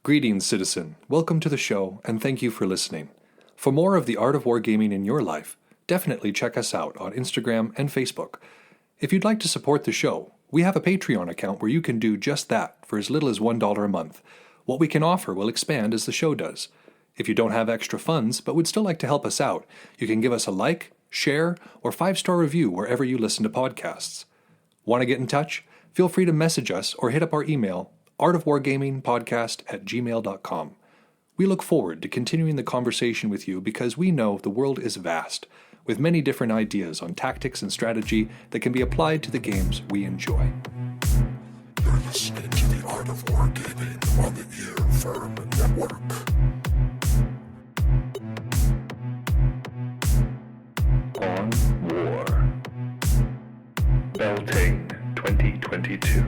Greetings, citizen. Welcome to the show, and thank you for listening. For more of the art of wargaming in your life, definitely check us out on Instagram and Facebook. If you'd like to support the show, we have a Patreon account where you can do just that for as little as $1 a month. What we can offer will expand as the show does. If you don't have extra funds but would still like to help us out, you can give us a like, share, or 5-star review wherever you listen to podcasts. Want to get in touch? Feel free to message us or hit up our email, artofwargamingpodcast@gmail.com. We look forward to continuing the conversation with you because we know the world is vast, with many different ideas on tactics and strategy that can be applied to the games we enjoy. You're listening to the Art of Wargaming on the Ear Firm Network. On War. Beltane 2022.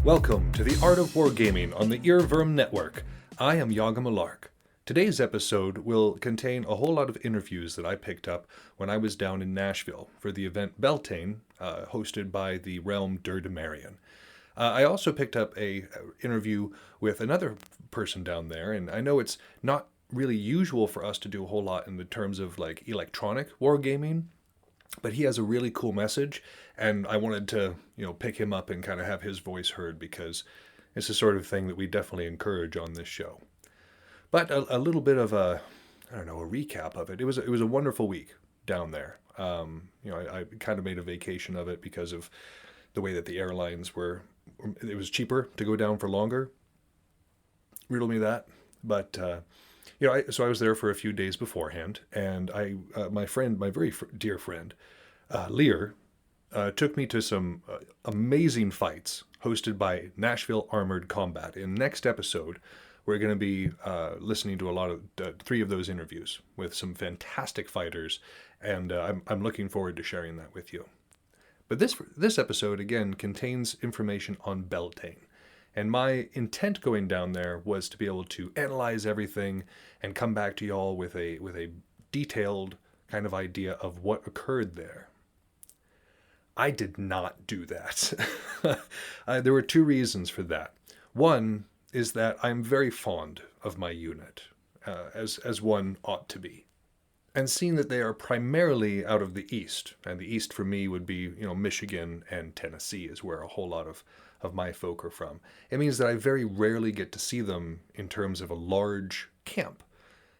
Welcome to the Art of Wargaming on the Earworm Network. I am Yaga Malark. Today's episode will contain a whole lot of interviews that I picked up when I was down in Nashville for the event Beltane, hosted by the Realm Durdemarian. I also picked up a interview with another person down there, and I know it's not really usual for us to do a whole lot in the terms of like electronic wargaming, but he has a really cool message, and I wanted to, pick him up and kind of have his voice heard because it's the sort of thing that we definitely encourage on this show. But a little bit of a recap of it. It was a wonderful week down there. I kind of made a vacation of it because of the way that the airlines were. It was cheaper to go down for longer. Riddle me that. But so I was there for a few days beforehand, and my very dear friend, Lear, took me to some amazing fights hosted by Nashville Armored Combat. In the next episode, we're going to be listening to a lot of 3 of those interviews with some fantastic fighters, and I'm looking forward to sharing that with you. But this episode, again, contains information on Beltane. And my intent going down there was to be able to analyze everything and come back to y'all with a detailed kind of idea of what occurred there. I did not do that. There were 2 reasons for that. One is that I'm very fond of my unit, as one ought to be. And seeing that they are primarily out of the East, and the East for me would be, Michigan and Tennessee is where a whole lot of my folk are from. It means that I very rarely get to see them in terms of a large camp.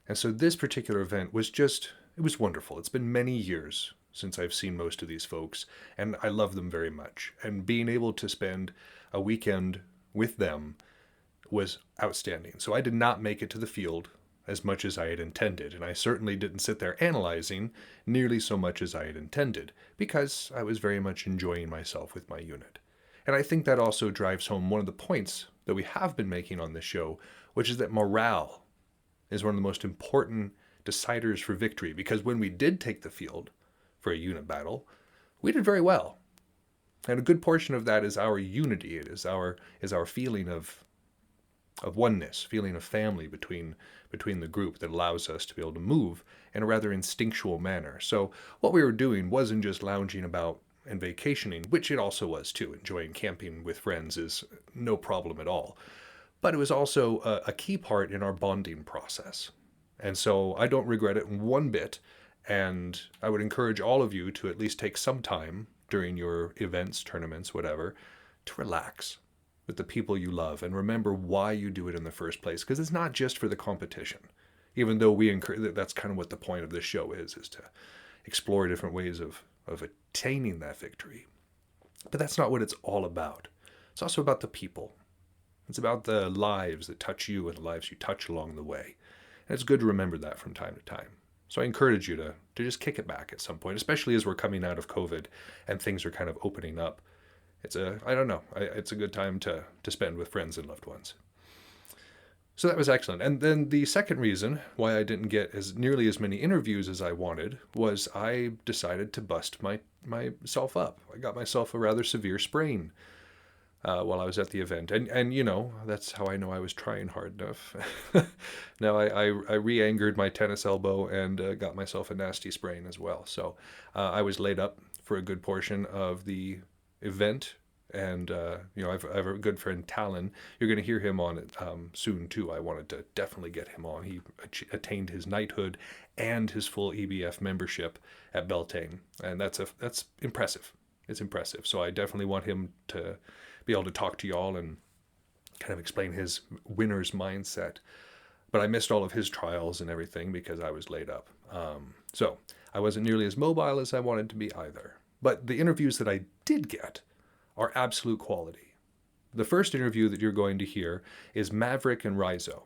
And so this particular event was it was wonderful. It's been many years since I've seen most of these folks, and I love them very much. And being able to spend a weekend with them was outstanding. So I did not make it to the field as much as I had intended, and I certainly didn't sit there analyzing nearly so much as I had intended, because I was very much enjoying myself with my unit. And I think that also drives home one of the points that we have been making on this show, which is that morale is one of the most important deciders for victory, because when we did take the field for a unit battle, we did very well. And a good portion of that is our unity. It is our feeling of oneness, feeling of family between the group that allows us to be able to move in a rather instinctual manner. So what we were doing wasn't just lounging about and vacationing, which it also was too. Enjoying camping with friends is no problem at all. But it was also a key part in our bonding process. And so I don't regret it one bit. And I would encourage all of you to at least take some time during your events, tournaments, whatever, to relax with the people you love and remember why you do it in the first place. Because it's not just for the competition, even though that's kind of what the point of this show is to explore different ways of attaining that victory. But that's not what it's all about. It's also about the people. It's about the lives that touch you and the lives you touch along the way. And it's good to remember that from time to time. So I encourage you to just kick it back at some point, especially as we're coming out of COVID and things are kind of opening up. It's a good time to spend with friends and loved ones. So that was excellent. And then the second reason why I didn't get nearly as many interviews as I wanted was I decided to bust myself up. I got myself a rather severe sprain while I was at the event. And that's how I know I was trying hard enough. Now, I re-angered my tennis elbow and got myself a nasty sprain as well. So I was laid up for a good portion of the event And I've a good friend Talon. You're going to hear him on it soon too. I wanted to definitely get him on. He attained his knighthood and his full EBF membership at Beltane, and that's impressive. It's impressive. So I definitely want him to be able to talk to y'all and kind of explain his winner's mindset. But I missed all of his trials and everything because I was laid up. So I wasn't nearly as mobile as I wanted to be either. But the interviews that I did get are absolute quality. The first interview that you're going to hear is Maverick and Rizo.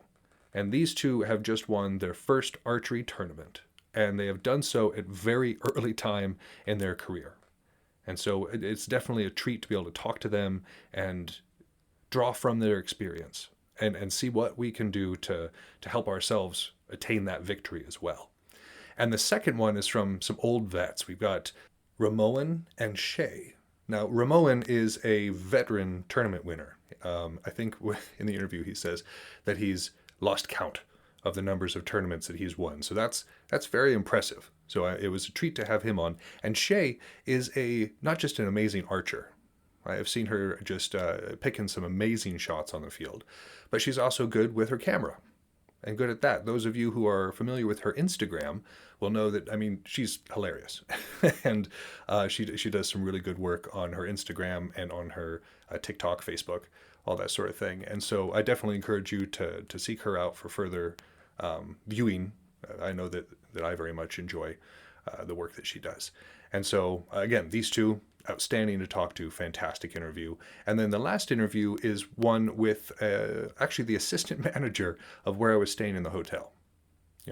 And these two have just won their first archery tournament. And they have done so at very early time in their career. And so it's definitely a treat to be able to talk to them and draw from their experience and see what we can do to help ourselves attain that victory as well. And the second one is from some old vets. We've got Ramon and Shay. Now, Ramon is a veteran tournament winner. I think in the interview he says that he's lost count of the numbers of tournaments that he's won. So that's very impressive. So it was a treat to have him on. And Shay is not just an amazing archer. I have seen her just picking some amazing shots on the field, but she's also good with her camera and good at that. Those of you who are familiar with her Instagram will know that, she's hilarious. And she does some really good work on her Instagram and on her TikTok, Facebook, all that sort of thing. And so I definitely encourage you to seek her out for further viewing. I know that I very much enjoy the work that she does. And so, again, these two, outstanding to talk to, fantastic interview. And then the last interview is one with actually the assistant manager of where I was staying in the hotel.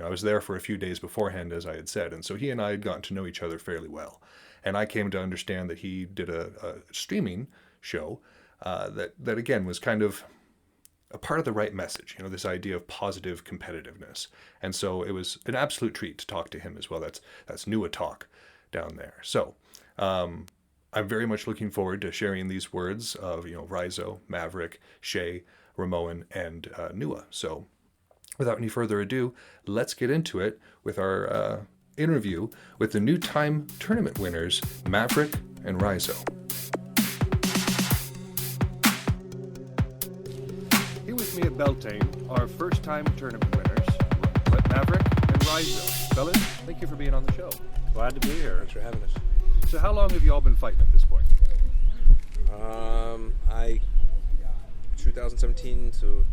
I was there for a few days beforehand, as I had said, and so he and I had gotten to know each other fairly well. And I came to understand that he did a streaming show that again was kind of a part of the right message, this idea of positive competitiveness. And so it was an absolute treat to talk to him as well. That's Nua Talk down there. So I'm very much looking forward to sharing these words of, Rizo, Maverick, Shay, Ramon, and Nua. So without any further ado, let's get into it with our interview with the new time tournament winners, Maverick and Rizo. Here with me at Beltane, our first time tournament winners, Maverick and Rizo. Fellas, thank you for being on the show. Glad to be here. Thanks for having us. So how long have you all been fighting at this point? 2017 to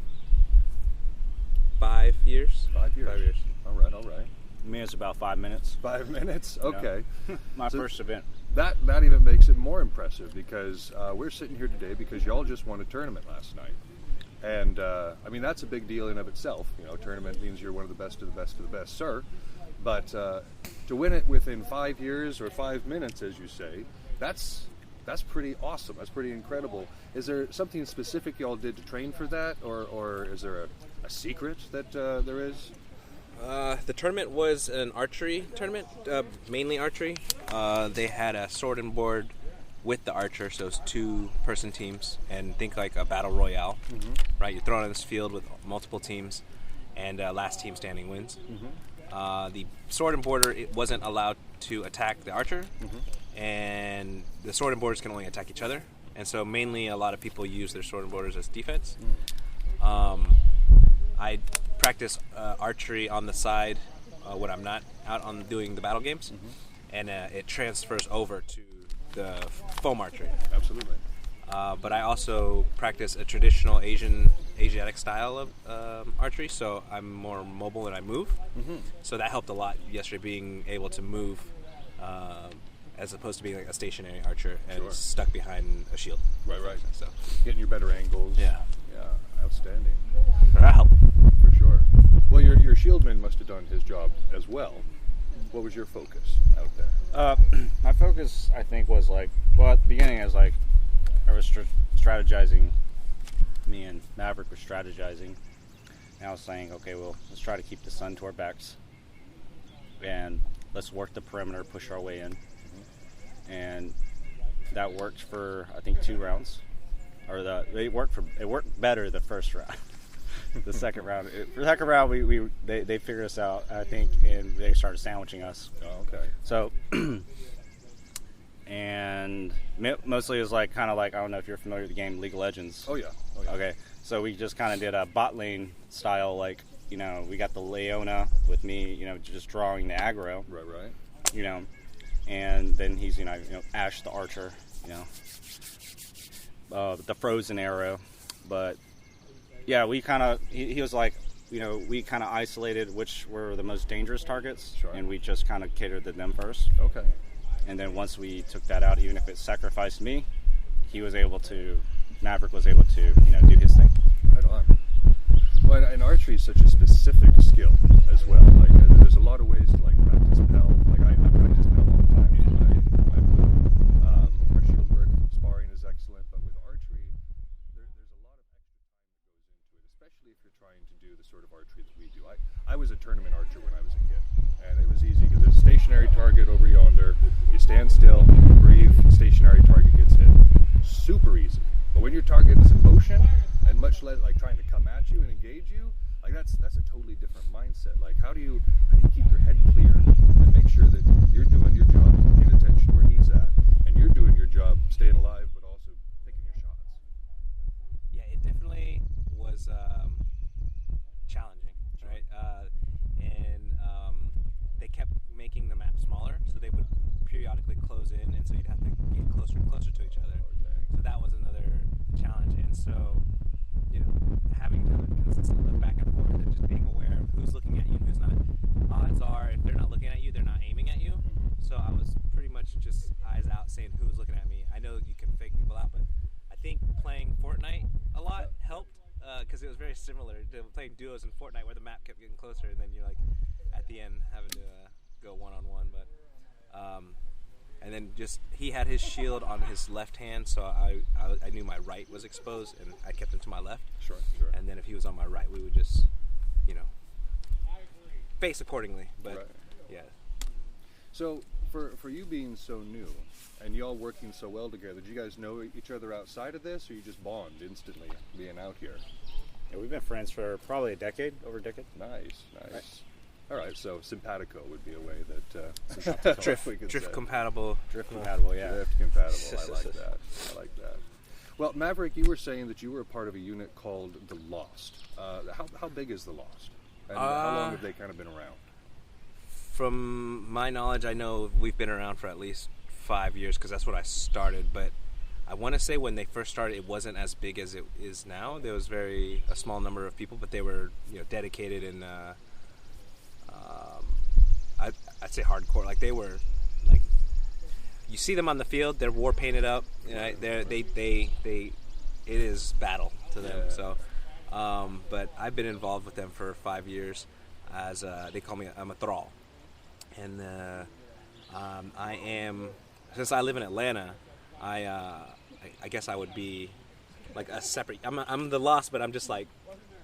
5 years. 5 years. 5 years. All right. Me, it's about 5 minutes. 5 minutes? Okay. My first event. That even makes it more impressive because we're sitting here today because y'all just won a tournament last night. And, that's a big deal in of itself. Tournament means you're one of the best of the best of the best, sir. But to win it within 5 years or 5 minutes, as you say, that's pretty awesome. That's pretty incredible. Is there something specific y'all did to train for that, or is there a secret that there is? The tournament was an archery tournament, mainly archery. They had a sword and board with the archer, so it's 2-person teams, and think like a battle royale, right? You're thrown on this field with multiple teams, and last team standing wins. The sword and boarder, it wasn't allowed to attack the archer, and the sword and boarders can only attack each other, and so mainly a lot of people use their sword and boarders as defense. I practice archery on the side when I'm not out on doing the battle games, and it transfers over to the foam archery. Absolutely. But I also practice a traditional Asiatic style of archery, so I'm more mobile and I move. So that helped a lot yesterday, being able to move as opposed to being like a stationary archer and stuck behind a shield. Right. So Getting your better angles. Yeah. Outstanding. that helped. For sure. Well, your shieldman must have done his job as well. What was your focus out there? My focus, I think, was at the beginning, I was strategizing. Me and Maverick were strategizing. And I was saying, okay, well, let's try to keep the sun to our backs. And let's work the perimeter, push our way in. And that worked for, I think, 2 rounds. It worked better the first round. The second round, they figured us out, I think, and they started sandwiching us. Oh, okay. So, and mostly it was like kind of like, I don't know if you're familiar with the game League of Legends. Oh yeah. Okay, so we just kind of did a bot lane style, like, you know, we got the Leona with me, you know, just drawing the aggro. Right. You know, and then he's, you know, Ash the archer, you know, the frozen arrow. But yeah, we kind of, he was like, you know, we kind of isolated which were the most dangerous targets, Sure. and we just kind of catered to them first. Okay. And then once we took that out, even if it sacrificed me, Maverick was able to, you know, do his thing. Right on. Well, and archery is such a specific skill as well. Like, there's a lot of ways to like practice PEL. Like, I practice PEL all the time. Our shield work, sparring is excellent, but with archery, there's a lot of extra time that goes into it, especially if you're trying to do the sort of archery that we do. I was a tournament archer when I was a kid, and it was easy because there's a stationary target over yonder. You stand still, you breathe, stationary target gets hit. Super easy. But when your target is in motion, and much less like trying to come at you and engage you, like that's a totally different mindset. Like how do you keep your head clear and make sure that you're doing your job, paying attention where he's at, and you're doing your job, staying alive, but also picking your shots. Yeah, it definitely was challenging, right? And they kept making the map smaller, so they would periodically close in, and so you'd have to get closer and closer to each other. So that was another challenge, and so, you know, having to consistently look back and forth and just being aware of who's looking at you and who's not. Odds are, if they're not looking at you, they're not aiming at you. So I was pretty much just eyes out, saying who's looking at me. I know you can fake people out, but I think playing Fortnite a lot helped, because it was very similar to playing duos in Fortnite, where the map kept getting closer, and then you're like at the end having to go one-on-one. But and then just he had his shield on his left hand, so I knew my right was exposed, and I kept him to my left. Sure. And then if he was on my right, we would just, you know, face accordingly. But Right. yeah. So for you being so new and y'all working so well together, did you guys know each other outside of this, or you just bond instantly being out here? Yeah, we've been friends for probably over a decade. Nice. Right. All right, so simpatico would be a way that Drift compatible. Drift compatible, yeah. Drift compatible. I like that. Well, Maverick, you were saying that you were a part of a unit called the Lost. How big is the Lost? And how long have they kind of been around? From my knowledge, I know we've been around for at least 5 years, because that's when I started. But I want to say when they first started, it wasn't as big as it is now. There was a small number of people, but they were, you know, dedicated and I'd say hardcore. Like, they were, like, you see them on the field, they're war painted up. You know, it is battle to them. Yeah. So, but I've been involved with them for 5 years. As they call me, I'm a thrall, and I am, since I live in Atlanta, I guess I would be like a separate. I'm the Lost, but I'm just like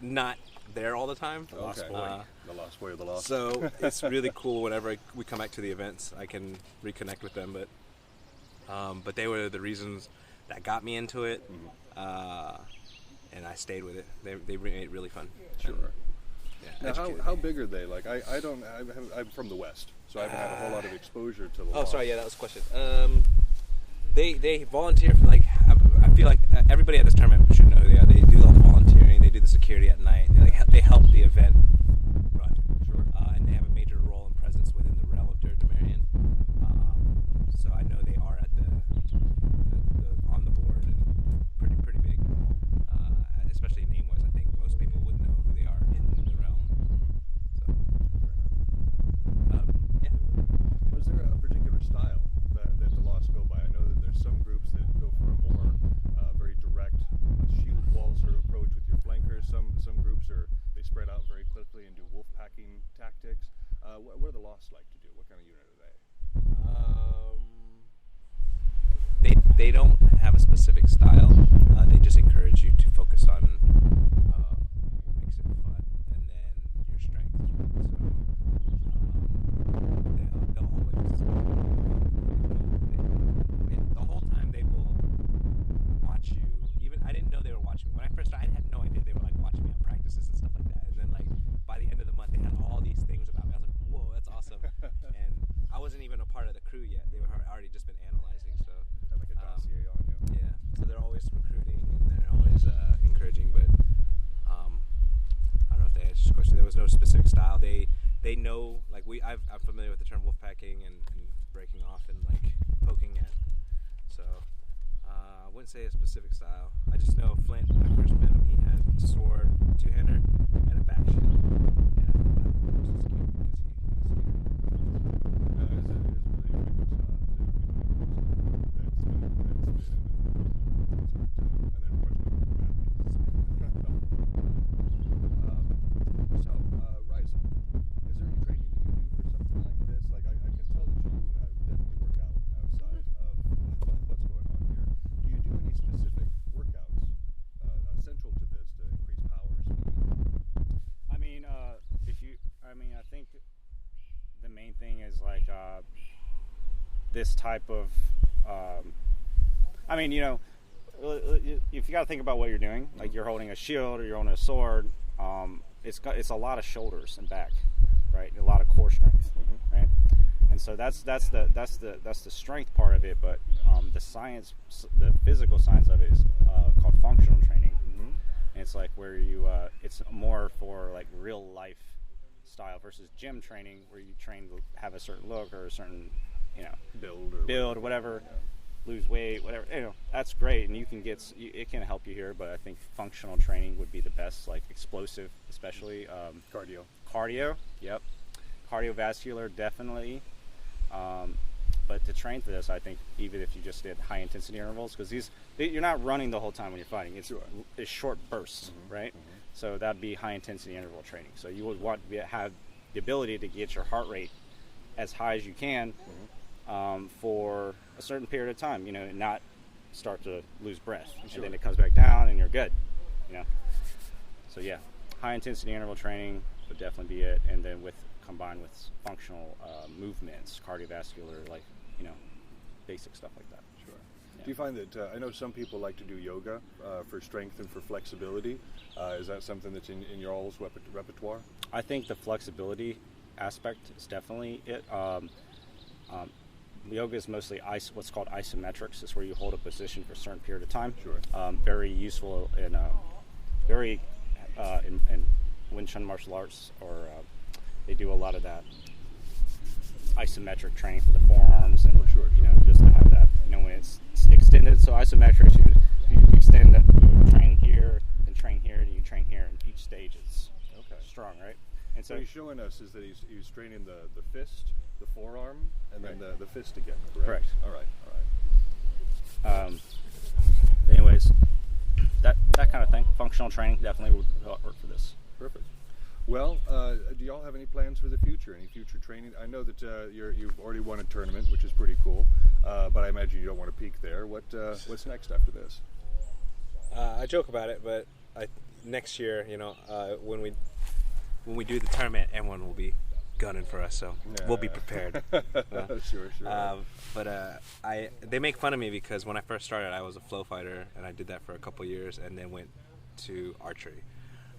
not there all the time. The Lost Boy. The Lost Boy of the Lost. So it's really cool whenever we come back to the events, I can reconnect with them. But they were the reasons that got me into it, and I stayed with it. They made it really fun. Sure. Yeah, Now, how big are they? Like, I'm from the West, so I haven't had a whole lot of exposure to the Lost. Sorry, yeah, that was a question. They volunteer for, like, I feel like everybody at this tournament should know who they are. They do all the volunteering, they do the security at night, they help the event run. Sure. And they have a major role and presence within the realm of Dirtamarian. So I know they are at the on the board and pretty big. Especially name-wise, I think most people would know who they are in the realm. So, yeah. Was there a particular style that the Lost go by? I know that there's some groups that go for a more very direct shield wall sort of approach with your flankers. Some groups they spread out very quickly and do wolf packing tactics. What do the Lost like to do? What kind of unit are they? They don't have a specific style. They just encourage you to focus on what makes it fun, and then your strengths. So they'll always, the whole time they will watch you. Even I didn't know they were watching me when I first started. I had no idea they were like watching me at practices and stuff like that. And then like by the end of the month, they had all these things about me. I was like, whoa, that's awesome. And I wasn't even a part of the crew yet. They were already just been analyzing. was no specific style. They know, like I'm familiar with the term wolf packing and breaking off and like poking at. So I wouldn't say a specific style. I just know Flint, when I first met him, he had a sword, two-hander, and a back shield. Yeah, that was cute because Ryza, is there any training that you do for something like this? Like, I can tell that you definitely work out outside of what's going on here. Do you do any specific workouts central to this to increase power, speed? I think the main thing is like this type of. If you got to think about what you're doing, like you're holding a shield or you're holding a sword, it's a lot of shoulders and back, right? A lot of core strength, right? And so that's the strength part of it. But the physical science of it is called functional training. And it's like where you it's more for like real life style versus gym training, where you train to have a certain look or a certain build or whatever. Lose weight, whatever, that's great, and it can help you here, but I think functional training would be the best, like explosive, especially cardio, yep, cardiovascular, definitely. But to train for this, I think even if you just did high intensity intervals, because you're not running the whole time when you're fighting, it's short bursts, right? So that'd be high intensity interval training. So you would want to have the ability to get your heart rate as high as you can for a certain period of time, and not start to lose breath. And then it comes back down and you're good, So yeah, high intensity interval training would definitely be it. And then combined with functional movements, cardiovascular, like, basic stuff like that. Sure. Yeah. Do you find that, I know some people like to do yoga for strength and for flexibility. Is that something that's in your all's repertoire? I think the flexibility aspect is definitely it. Yoga is mostly what's called isometrics. It's where you hold a position for a certain period of time. Sure. Very useful in Wing Chun martial arts, or they do a lot of that isometric training for the forearms, and just to have that, when it's extended. So isometrics, you extend that, you train here, then train here, and you train here, and each stage is strong, right? And so he's showing us is that he's training the fist, the forearm, and then the fist again. Correct. All right. Anyways, that kind of thing, functional training definitely would work for this. Perfect. Well, do y'all have any plans for the future? Any future training? I know that you've already won a tournament, which is pretty cool. But I imagine you don't want to peak there. What's next after this? I joke about it, but next year, when we do the tournament, everyone will be gunning for us, so we'll be prepared. Sure. But they make fun of me because when I first started, I was a flow fighter, and I did that for a couple years, and then went to archery.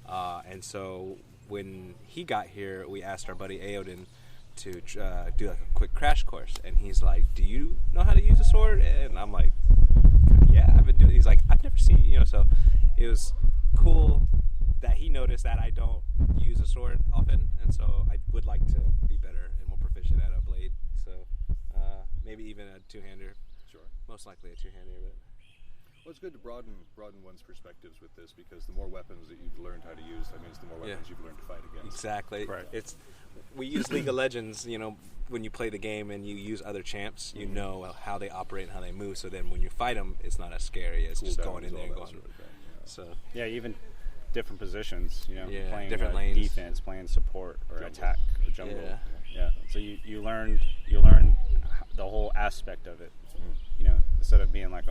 And so when he got here, we asked our buddy Aoden to do like a quick crash course, and he's like, "Do you know how to use a sword?" And I'm like, "Yeah, I've been doing." He's like, "I've never seen so it was cool that he noticed that I don't use a sword often, and so I would like to be better and more proficient at a blade. So maybe even a two-hander. Sure. Most likely a two-hander, but. Well, it's good to broaden one's perspectives with this, because the more weapons that you've learned how to use, that means the more weapons you've learned to fight against. Exactly. Right. We use League of Legends, when you play the game and you use other champs, you know how they operate and how they move, so then when you fight them, it's not as scary as just going in there and going. Sort of thing, So even different positions, playing different lanes, defense, playing support or attack or jungle. Yeah. So you learn the whole aspect of it. Instead of being like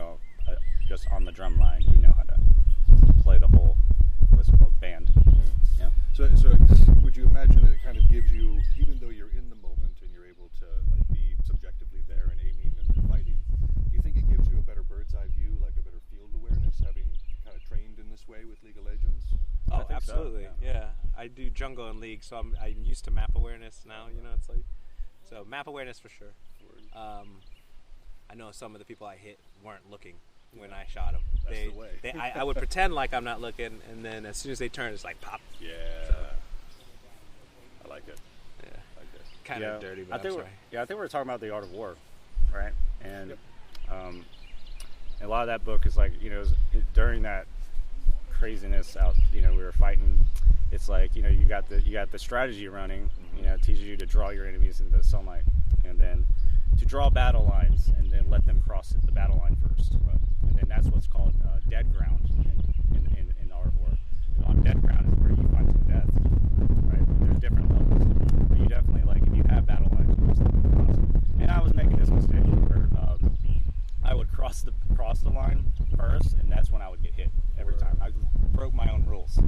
just on the drum line, you know how to play the whole, what's it called, band. Yeah. So would you imagine that it kind of gives you, even though you're in the moment and you're able to be subjectively there and aiming and then fighting, do you think it gives you a better bird's eye view, like a better field awareness, having kind of trained in this way with League of Legends? Oh, absolutely. So, yeah. I do jungle in League, so I'm used to map awareness now. It's like, so map awareness for sure. I know some of the people I hit weren't looking when I shot them. That's the way. I would pretend like I'm not looking, and then as soon as they turn, it's like pop. Yeah. So. like it. Yeah. Like it. Kind of dirty, but I think I'm sorry. I think we're talking about the Art of War, right? And a lot of that book is like, during that craziness out, we were fighting. It's like, you got the strategy running. It teaches you to draw your enemies into the sunlight, and then to draw battle lines, and then let them cross the battle line first. Right. And then that's what's called dead ground in Art of War. And on dead ground is where you fight to the death. Right? And there's different levels. But you definitely, like, if you have battle lines, cross them. And I was making this mistake where I would cross the line first, and that's when I would get hit every time. I broke my own rules.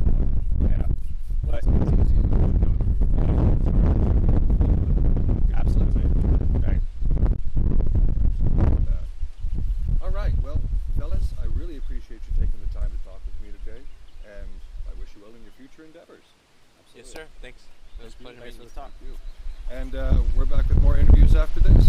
Yeah. But absolutely. Right. All right, well, fellas, I really appreciate you taking the time to talk with me today, and I wish you well in your future endeavors. Yes, sir. Thanks. It was a pleasure Thanks meeting for you. the talk. And we're back with more interviews after this.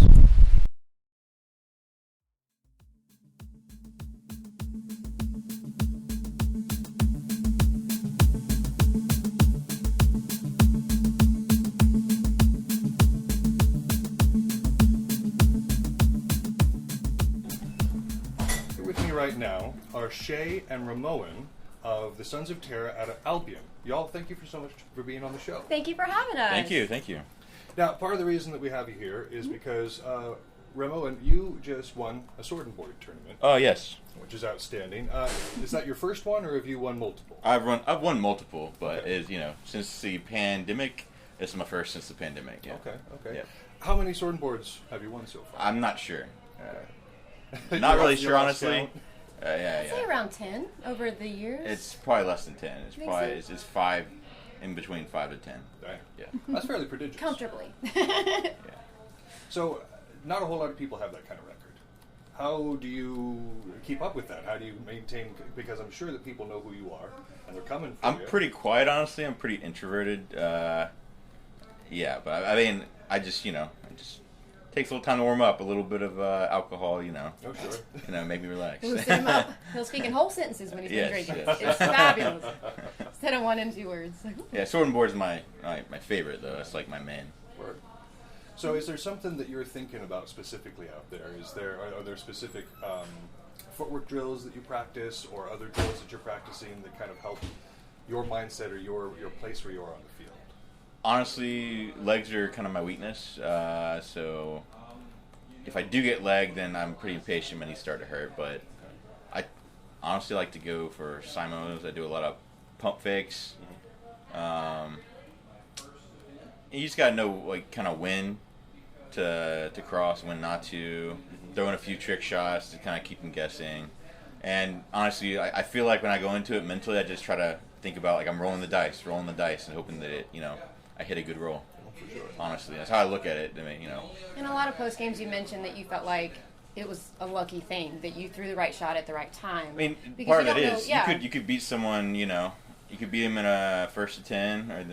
Here with me right now are Shay and Ramoan of the Sons of Terra out of Albion. Y'all, thank you so much for being on the show. Thank you for having us. Thank you. Now, part of the reason that we have you here is because, Ramoan, you just won a sword and board tournament, Oh yes, which is outstanding. Is that your first one, or have you won multiple? I've won multiple, but Okay. since the pandemic, it's my first since the pandemic. Yeah. Okay. Yeah. How many sword and boards have you won so far? I'm not sure. You Not really lost- you sure, lost honestly. count? I'd say Yeah. around 10 over the years. It's probably less than 10. It's Think probably so? it's 5, in between 5 to 10. Dang. Yeah. That's fairly prodigious. comfortably. Yeah. So, not a whole lot of people have that kind of record. How do you keep up with that? How do you maintain? Because I'm sure that people know who you are, and they're coming for I'm you. pretty quiet, honestly. I'm pretty introverted. Yeah, but I mean, it just takes a little time to warm up. A little bit of alcohol, Oh, sure. make me relax. He'll set him up. He'll speak in whole sentences when he's been Yes, drinking. yes. It's fabulous. Instead of 1 and 2 words. Yeah, sword and board is my favorite though. It's like my main. Word. So, is there something that you're thinking about specifically out there? Are there specific footwork drills that you practice, or other drills that you're practicing that kind of help your mindset or your place where you are on the field? Honestly, legs are kind of my weakness. So if I do get leg, then I'm pretty impatient when he start to hurt. But I honestly like to go for simos. I do a lot of pump fakes. You just gotta know like kind of when to cross, when not to. Throwing a few trick shots to kind of keep them guessing. And honestly, I feel like when I go into it mentally, I just try to think about like I'm rolling the dice, and hoping that I hit a good roll. Honestly, that's how I look at it. I mean, In a lot of post games, you mentioned that you felt like it was a lucky thing that you threw the right shot at the right time. I mean, Because part you of it don't know- is yeah. you could beat someone, you could beat him in a first to 10 or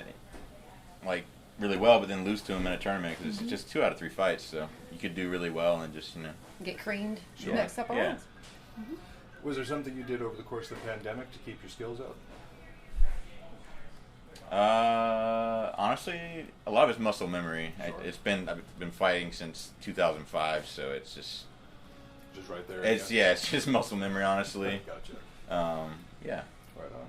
like really well, but then lose to him in a tournament because it's just 2 out of 3 fights. So you could do really well and just Get creamed Sure. next couple Yeah. rounds. Was there something you did over the course of the pandemic to keep your skills up? Honestly, a lot of it's muscle memory. Sure. I've been fighting since 2005, so it's just Just right there. it's just muscle memory, honestly. Gotcha. Yeah. Right on.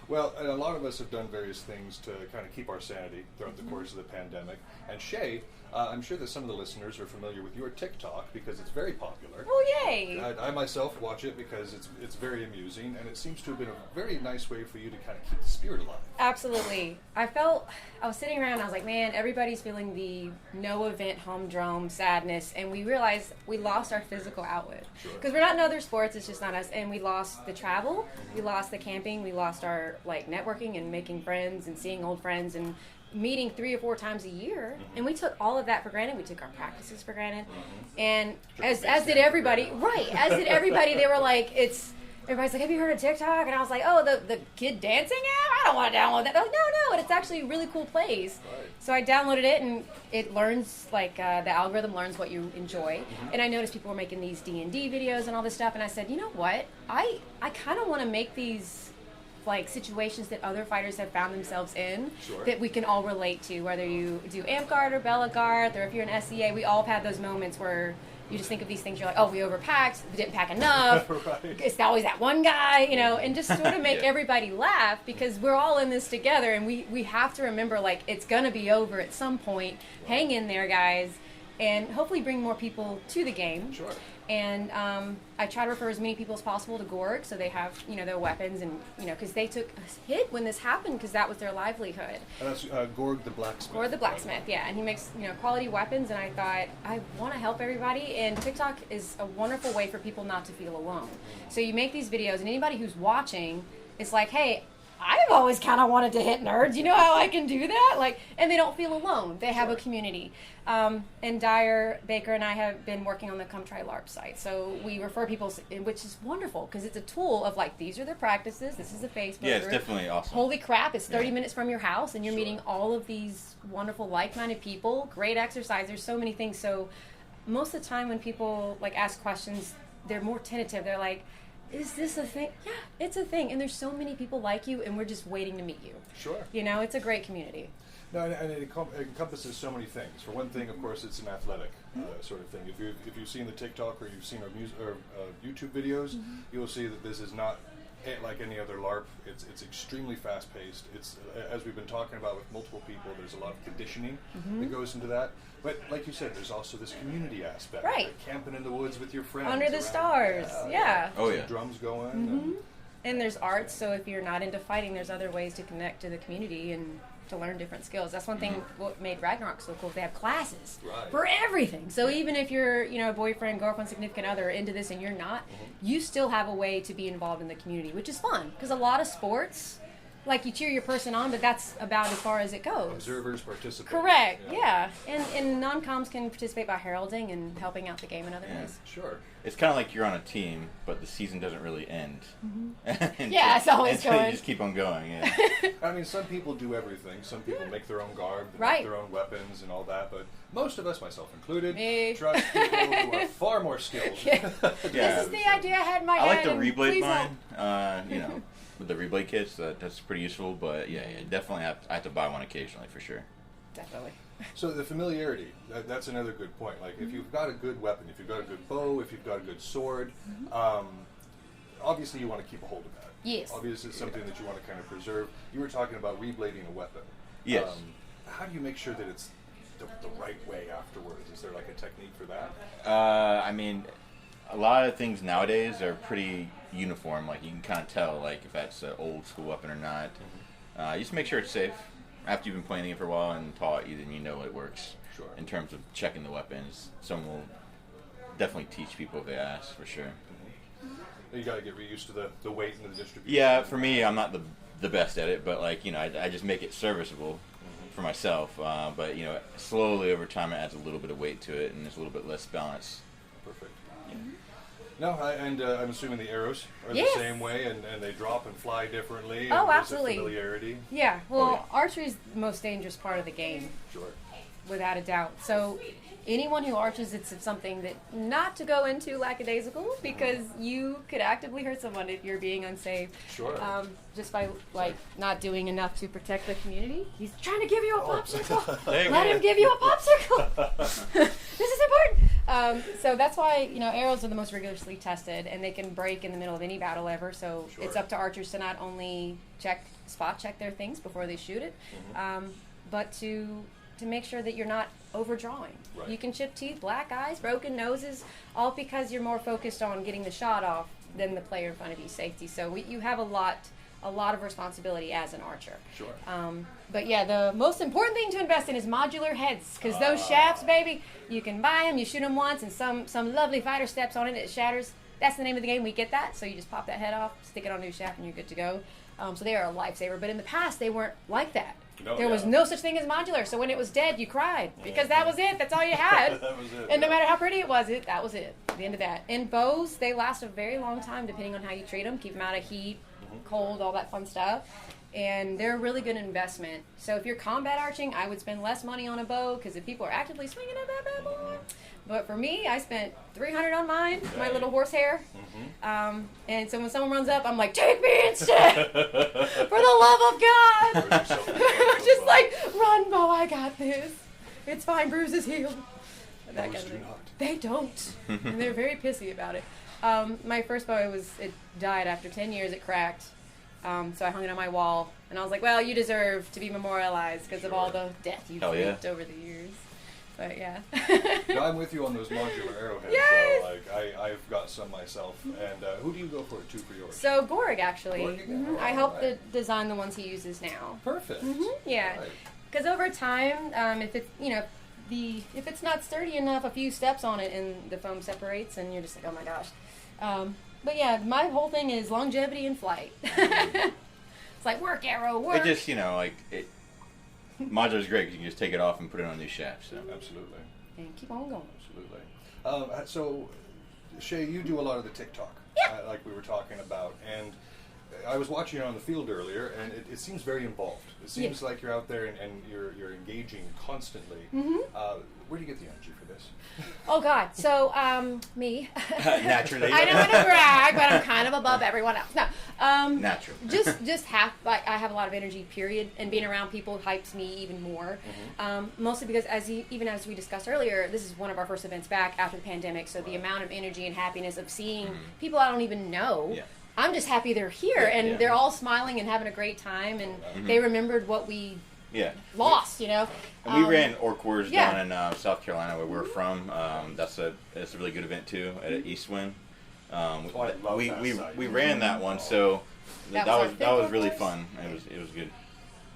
Well, and a lot of us have done various things to kind of keep our sanity throughout the course of the pandemic. And Shay, I'm sure that some of the listeners are familiar with your TikTok because it's very popular. Oh, yay! I myself watch it because it's very amusing, and it seems to have been a very nice way for you to kind of keep the spirit alive. Absolutely. I was sitting around and I was like, man, everybody's feeling the no event humdrum sadness, and we realized we lost our physical outlet. Sure. Because we're not in other sports, it's just not us, and we lost the travel, we lost the camping, we lost our networking and making friends and seeing old friends and meeting 3 or 4 times a year, and we took all of that for granted. We took our practices for granted, and as did everybody. Right, as did everybody. They were like, everybody's like, have you heard of TikTok? And I was like, oh, the kid dancing app? I don't want to download that. They're like, no, and it's actually a really cool place. Right. So I downloaded it, and it learns, the algorithm learns what you enjoy. And I noticed people were making these D&D videos and all this stuff, and I said, you know what? I kind of want to make these like situations that other fighters have found themselves in Sure. that we can all relate to, whether you do Amp Guard or Bella Guard, or if you're an SEA, we all have had those moments where you just think of these things, you're like, oh, we overpacked, we didn't pack enough, Right. it's always that one guy, you know, and just sort of make everybody laugh, because we're all in this together, and we have to remember, like, it's going to be over at some point. Hang in there, guys, and hopefully bring more people to the game. Sure. And I try to refer as many people as possible to Gorg, so they have, you know, their weapons, and, you know, because they took a hit when this happened, because that was their livelihood. And that's Gorg the blacksmith. Or the blacksmith, yeah, and he makes, you know, quality weapons, and I thought, I want to help everybody, and TikTok is a wonderful way for people not to feel alone. So you make these videos, and anybody who's watching, it's like, hey, I've always kind of wanted to hit nerds. You know how I can do that? Like, and they don't feel alone. They have a community. And Dyer, Baker, and I have been working on the Come Try LARP site. So we refer people, which is wonderful, because it's a tool of, like, these are their practices. This is a Facebook Yeah, it's group. definitely awesome. Holy crap, it's 30 Yeah. minutes from your house, and you're meeting all of these wonderful, like-minded people. Great exercise. There's so many things. So most of the time when people, like, ask questions, they're more tentative. They're like, is this a thing? Yeah, it's a thing. And there's so many people like you, and we're just waiting to meet you. Sure. You know, it's a great community. No, and it encompasses so many things. For one thing, of course, it's an athletic sort of thing. If you've seen the TikTok or you've seen our YouTube videos, you will see that this is not like any other LARP. It's extremely fast paced. It's as we've been talking about with multiple people. There's a lot of conditioning that goes into that. But like you said, there's also this community aspect. Right. Like camping in the woods with your friends. Under the around- stars, yeah. Oh, Some yeah. drums going. And, And there's arts, so if you're not into fighting, there's other ways to connect to the community and to learn different skills. That's one thing what made Ragnarok so cool. They have classes Right. for everything. So even if you're, you know, a boyfriend, girlfriend, significant other into this and you're not, you still have a way to be involved in the community, which is fun. Because a lot of sports, like, you cheer your person on, but that's about as far as it goes. observers participate. Correct, yeah. And non-coms can participate by heralding and helping out the game in other ways. Sure. It's kind of like you're on a team, but the season doesn't really end. Yeah, it's always until going. you just keep on going. Yeah. I mean, some people do everything. Some people make their own garb, they Right. make their own weapons and all that. But most of us, myself included, Me. trust people who are far more skilled. Yeah. This is the idea I had in my I like head. to and reblade please mine. help. You know, with the reblade kits, that's pretty useful. But yeah, definitely I have to buy one occasionally for sure. Definitely. So the familiarity, that's another good point. Like, if you've got a good weapon, if you've got a good bow, if you've got a good sword, obviously you want to keep a hold of that. Yes. Obviously it's something that you want to kind of preserve. You were talking about reblading a weapon. Yes. How do you make sure that it's the right way afterwards? Is there like a technique for that? I mean, a lot of things nowadays are pretty uniform. Like, you can kind of tell, like, if that's an old school weapon or not. Just make sure it's safe. After you've been playing the game for a while and taught you, then you know it works. Sure. In terms of checking the weapons, someone will definitely teach people if they ask, for sure. You got to get used to the weight and the distribution. Yeah, for me, I'm not the best at it, but, like, you know, I just make it serviceable for myself. But, you know, slowly over time it adds a little bit of weight to it, and there's a little bit less balance. Perfect. No, I'm assuming the arrows are Yes. the same way, and they drop and fly differently. And Oh, there's a absolutely. familiarity. Yeah, well, yeah. archery is the most dangerous part of the game, Sure. without a doubt. So anyone who arches, it's something that not to go into lackadaisical, because you could actively hurt someone if you're being unsafe. Sure. Just by, like, not doing enough to protect the community. He's trying to give you a popsicle. There you Let go. him give you a popsicle. This is important. So that's why, you know, arrows are the most rigorously tested, and they can break in the middle of any battle ever. So Sure. it's up to archers to not only spot check their things before they shoot it, but to make sure that you're not overdrawing. Right. You can chip teeth, black eyes, broken noses, all because you're more focused on getting the shot off than the player in front of you safety. So you have a lot of responsibility as an archer. Sure. But yeah, the most important thing to invest in is modular heads, because those shafts, baby, you can buy them, you shoot them once, and some lovely fighter steps on it, it shatters. That's the name of the game. We get that, so you just pop that head off, stick it on a new shaft, and you're good to go. So they are a lifesaver. But in the past, they weren't like that. No, there was yeah. no such thing as modular. So when it was dead, you cried, because that was it. That's all you had. That was it, And no yeah. matter how pretty it was, that was it. The end of that. And bows, they last a very long time, depending on how you treat them. Keep them out of heat, cold, all that fun stuff. and they're a really good investment. So if you're combat arching, I would spend less money on a bow because if people are actively swinging at that bad boy. But for me, I spent $300 on mine, my little horsehair. And so when someone runs up, I'm like, take me instead, for the love of God. Just like, run, bow, I got this. It's fine, bruises heal. That kind of thing. They don't, and they're very pissy about it. My first bow, it died after 10 years. It cracked. So I hung it on my wall, and I was like, well, you deserve to be memorialized because of all the death you've lived over the years. But yeah. No, I'm with you on those modular arrowheads. Yes! So, like, I've got some myself. And who do you go for for yours? So Gorg, actually. Gorg again? I helped design the ones he uses now. Perfect. Yeah. Because over time, if it's, if it's not sturdy enough, a few steps on it and the foam separates, and you're just like, oh my gosh. But yeah, my whole thing is longevity and flight. It's like work, arrow, work. It just, modular is great because you can just take it off and put it on a new shaft. So. Absolutely. And keep on going. Absolutely. So, Shay, you do a lot of the TikTok, like we were talking about, and I was watching you on the field earlier, and it seems very involved. It seems like you're out there and you're engaging constantly. Where do you get the energy for this? Oh God! So me. Naturally. I don't want to brag, but I'm kind of above everyone else. No. Natural. just half. Like I have a lot of energy. Period. And being around people hypes me even more. Mostly because even as we discussed earlier, this is one of our first events back after the pandemic. So the amount of energy and happiness of seeing people I don't even know. Yeah. I'm just happy they're here and they're all smiling and having a great time and they remembered what we lost, And we ran Orc Wars down in South Carolina where we're from. That's a really good event too at Eastwind. We ran that one, so that was really fun. It was good.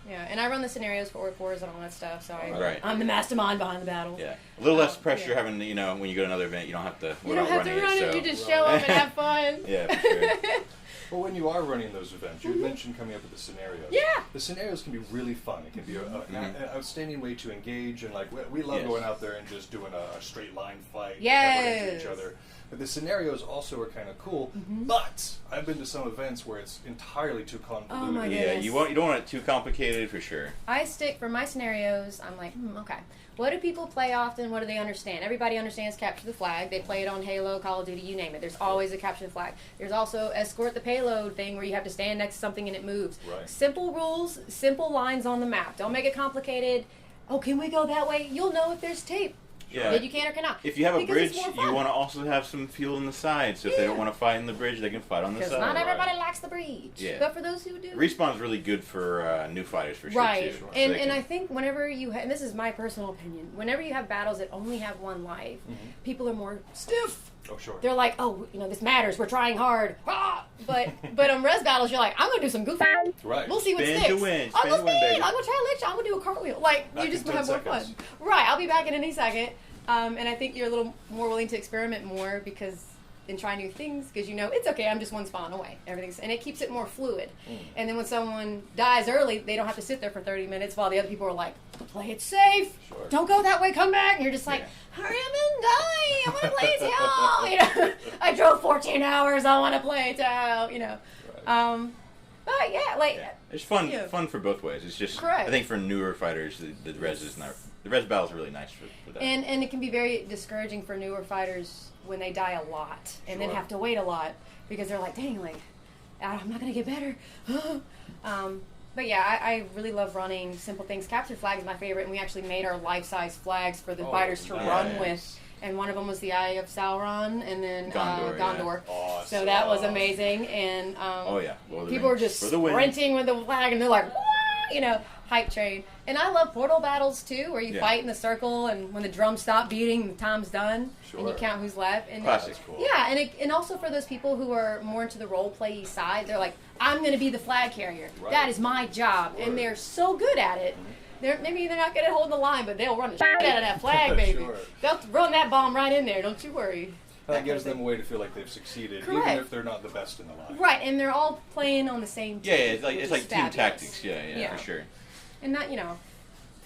Yeah, and I run the scenarios for Orc Wars and all that stuff, so I'm the mastermind behind the battle. Yeah, a little less pressure having, when you go to another event, you don't have to. You don't have to run it. You just show up and have fun. Yeah, for sure. Well, when you are running those events, you mentioned coming up with the scenarios. Yeah. The scenarios can be really fun. It can be an outstanding way to engage, and like we love going out there and just doing a straight line fight, into each other. But the scenarios also are kind of cool. But I've been to some events where it's entirely too convoluted. Oh my goodness. Yeah, you don't want it too complicated for sure. I stick for my scenarios. I'm like, okay. What do people play often? What do they understand? Everybody understands capture the flag. They play it on Halo, Call of Duty, you name it. There's always a capture the flag. There's also escort the payload thing where you have to stand next to something and it moves. Right. Simple rules, simple lines on the map. Don't make it complicated. Oh, can we go that way? You'll know if there's tape. Yeah. That you can or cannot. If you have a bridge, you want to also have some fuel on the side. So if they don't want to fight in the bridge, they can fight on the side. Because not everybody likes the bridge. Yeah. But for those who do. Respawn's really good for new fighters for sure. Right. Too. And I think whenever you and this is my personal opinion, whenever you have battles that only have one life, people are more stiff. Oh, sure. They're like, oh, this matters. We're trying hard. Ah! But on res battles, you're like, I'm gonna do some goofy. Right. We'll see what Spin sticks. to win. I'm gonna Spin to win, baby. I'm gonna try to let you. I'm gonna do a cartwheel. Like Back you just in have 10 more seconds. fun. Right. I'll be back in any second. And I think you're a little more willing to experiment more and try new things because it's okay. I'm just one spawn away. And it keeps it more fluid. And then when someone dies early, they don't have to sit there for 30 minutes while the other people are like, play it safe. Sure. Don't go that way. Come back. And you're just like, hurry up and die. I want to play Tau. I drove 14 hours. I want to play Tau. Right. But yeah, it's fun for both ways. It's just correct. I think for newer fighters, the res is not. The res battle is really nice for that. And it can be very discouraging for newer fighters when they die a lot and then have to wait a lot because they're like, dang, I'm not going to get better. But yeah, I really love running simple things. Capture flag is my favorite, and we actually made our life-size flags for the fighters to run with. And one of them was the Eye of Sauron, and then Gondor. Awesome. So that was amazing. And people were just sprinting with the flag, and they're like, hype train. And I love portal battles too, where you fight in the circle, and when the drums stop beating, the time's done, and you count who's left. And classic's cool. Yeah, and also for those people who are more into the role play side, they're like, I'm going to be the flag carrier. Right. That is my job, and they're so good at it. Maybe they're not good at holding the line, but they'll run the shit out of that flag, baby. Sure. They'll run that bomb right in there. Don't you worry. That gives them a way to feel like they've succeeded, even if they're not the best in the line. Right, and they're all playing on the same team. Yeah, it's like team tactics. Yeah, for sure. And that,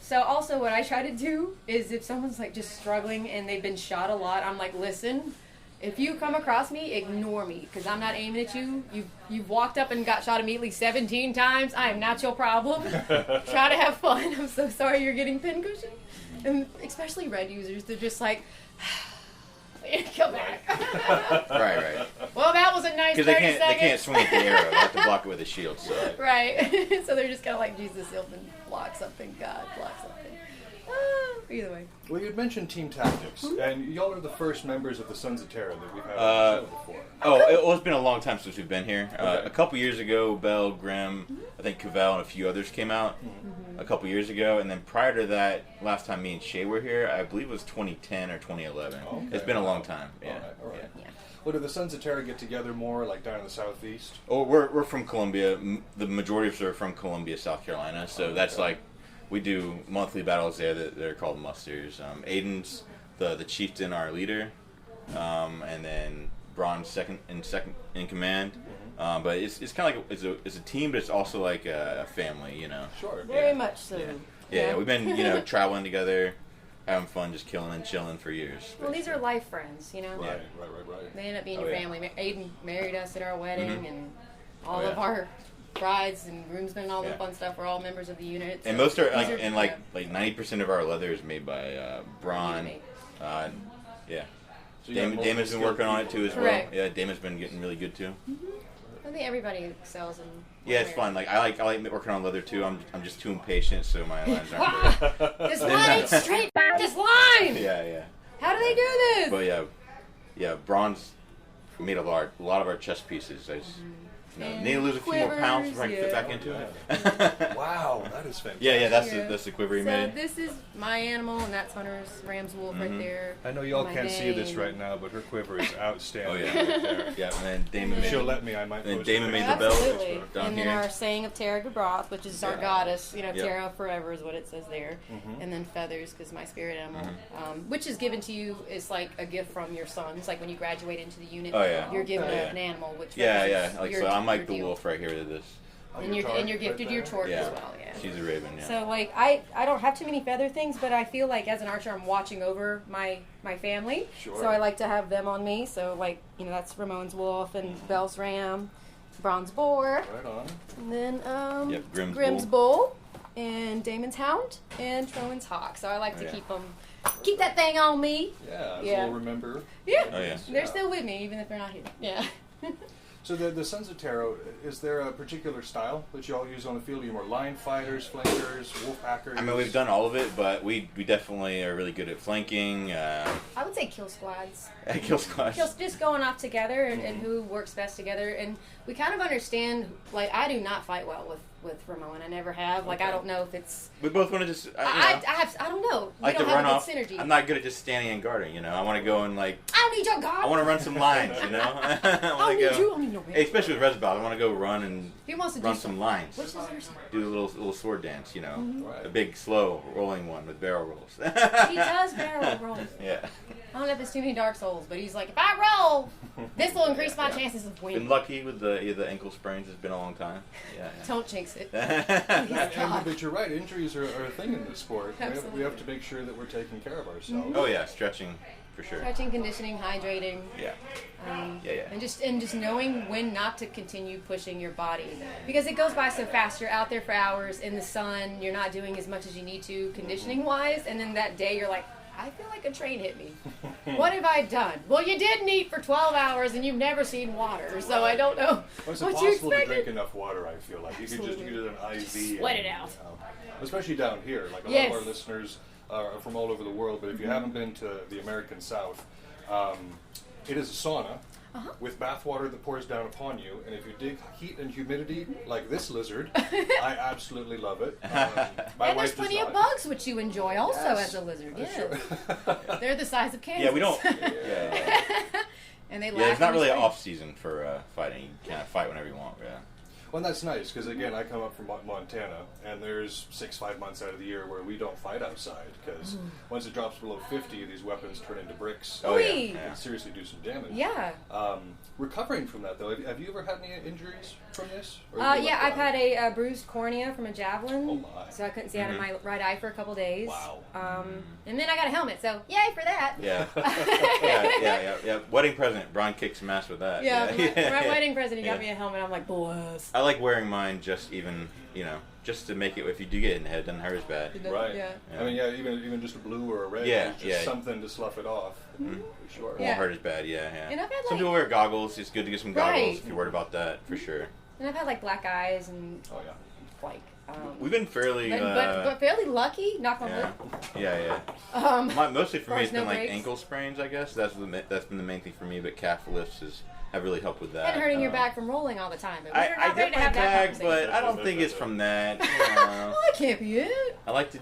So also what I try to do is if someone's just struggling and they've been shot a lot, I'm like, listen, If you come across me, ignore me, because I'm not aiming at you. You've walked up and got shot immediately 17 times. I am not your problem. Try to have fun. I'm so sorry you're getting pincushion. And especially red users, they're just like, come back. Right. Well, that was a nice 30 Because they seconds. can't swing at the arrow. They have to block it with a shield. So. Right. So they're just kind of like, Jesus, help and block something. God, block something. Either way. Well, you'd mentioned team tactics, and y'all are the first members of the Sons of Terra that we've had on the show before. It's been a long time since we've been here. A couple years ago, Bell, Grimm, I think Cavell, and a few others came out a couple years ago. And then prior to that, last time me and Shay were here, I believe it was 2010 or 2011. Okay. It's been a long time. Yeah. All right. Yeah. Well, do the Sons of Terra get together more, like down in the southeast? Oh, we're from Columbia. The majority of us are from Columbia, South Carolina. So that's like, we do monthly battles there that are called musters. Aiden's the chieftain, our leader, and then Braun's second in command. But it's kind of like it's a team, but it's also like a family, you know. Sure. Very much so. Yeah, we've been traveling together, having fun, just killing and chilling for years. Well, these are life friends, you know. Right. They end up being Oh, your yeah. family. Aiden married us at our wedding, and all Oh, yeah. of our brides and groomsmen and all the Yeah. fun stuff. We're all members of the unit. And so most are these like, and like 90% of our leather is made by Braun. Unit. Yeah. So you have multiple Damon's been working on it too as Correct. well. Yeah, Damon's been getting really good too. I think everybody excels in. Yeah, it's fun. Like I like working on leather too. I'm just too impatient, so my lines aren't good. This line ain't straight. This line. Yeah. How do they do this? But yeah, Braun's made a lot of our chest pieces. I just, And need to lose a few more pounds before I can fit quivers, back into it. Wow, that is fantastic. Yeah, that's Yeah. the quiver he So made. this is my animal, and that's Hunter's Ram's wolf right there. I know y'all My can't see this name. right now, but her quiver is outstanding. Oh yeah, right there. yeah. And then Damon If made. she'll let me, I might. Then post Damon a made picture. the belt. Absolutely. down And then here. our saying of Terra Gabroth, which is our Yeah. goddess, Yep. Terra forever is what it says there. And then feathers, because my spirit animal, which is given to you, is like a gift from your sons. Like when you graduate into the unit, Oh, yeah. you're given Okay. an animal, which Yeah. represents Like your, so, I'm like your the deal. wolf right here with this. Oh, And your you're target gifted right your there? torque Yeah. as well, yeah. She's a raven. Yeah. So like I don't have too many feather things, but I feel like as an archer I'm watching over my family. Sure. So I like to have them on me. So like that's Ramon's wolf and Bell's ram, Braun's boar, Right on. and then Yep, Grimm's Grimm's bull, and Damon's hound, and Trowan's hawk. So I like to Yeah. keep that thing on me. Yeah, as Yeah. we'll remember. Yeah. Oh, yeah. They're still with me even if they're not here. Yeah. So the Sons of Terra, is there a particular style that you all use on the field? Are you more line fighters, flankers, wolf packers? I mean, we've done all of it, but we definitely are really good at flanking. I would say kill squads. Kill squads. Just going off together and who works best together, and we kind of understand. Like I do not fight well with Ramon. I never have. Like I don't know if it's. We both want to just. I don't know. We like to don't have run a good off. synergy. I'm not good at just standing and guarding. You know, I want to go and like. I don't need your guard. I want to run some lines. You know. I I want don't to need you. I go. don't need no man. Especially with Resbal, I want to go run and He wants to run do some lines. Which is yours? Do a little sword dance. You know, Right. a big slow rolling one with barrel rolls. He does barrel roll. Yeah. I don't know if it's too many Dark Souls, but he's like, if I roll, this will increase my chances of winning. Been lucky with the ankle sprains. It's been a long time. Yeah. Don't jinx it. But you're right, injuries are a thing in this sport. We Absolutely. have to make sure that we're taking care of ourselves. Oh yeah, stretching for sure. Stretching, conditioning, hydrating. Yeah. Yeah. And just knowing when not to continue pushing your body, because it goes by so fast. You're out there for hours in the sun. You're not doing as much as you need to conditioning wise, and then that day you're like, I feel like a train hit me. What have I done? Well, you didn't eat for 12 hours and you've never seen water, so I don't know Well, it's what you impossible to drink expected. enough water, I feel like. You could just Absolutely. get an IV. Sweat and, it out. Especially down here. Like a lot Yes. of our listeners are from all over the world, but if you haven't been to the American South, it is a sauna with bath water that pours down upon you, and if you dig heat and humidity like this lizard, I absolutely love it. My And there's wife plenty does of not. bugs which you enjoy also Yes. as a lizard. That's Yes. They're the size of Kansas. Yeah, we don't. Yeah. And they Yeah, laugh it's not in the really an spring. off season for fighting. You can kind of fight whenever you want. Yeah. Well, that's nice because again, I come up from Montana, and there's 5 months out of the year where we don't fight outside because once it drops below 50, these weapons turn into bricks. Oh, yeah. Whee! And seriously do some damage. Yeah. Recovering from that though, have you ever had any injuries from this? Or Yeah, I've had a bruised cornea from a javelin. Oh, my. So I couldn't see out of my right eye for a couple days. Wow. And then I got a helmet, so yay for that. Yeah. yeah. Wedding present. Brian kicks some ass with that. Yeah, my yeah. wedding present, he got Yeah. me a helmet. I'm like, bless. I like wearing mine just even, just to make it, if you do get hit in the head, it doesn't hurt as bad. Right. Yeah. I mean, yeah, even just a blue or a red, Yeah, just yeah. something to slough it off. For sure. It Yeah. won't hurt as bad, yeah. And I've had, Some like- people wear goggles. It's good to get some goggles Right. if you're worried about that, for sure. And I've had like black eyes and Oh yeah. like. We've been fairly, but fairly lucky. Knock on yeah, wood. yeah. Mostly for me, it's no been like breaks. ankle sprains, I guess. That's been the main thing for me. But calf lifts have really helped with that. And hurting your back from rolling all the time. But I we're not ready get to my have that back, conversation. but I don't think it's from that. Well, that can't be it. I like to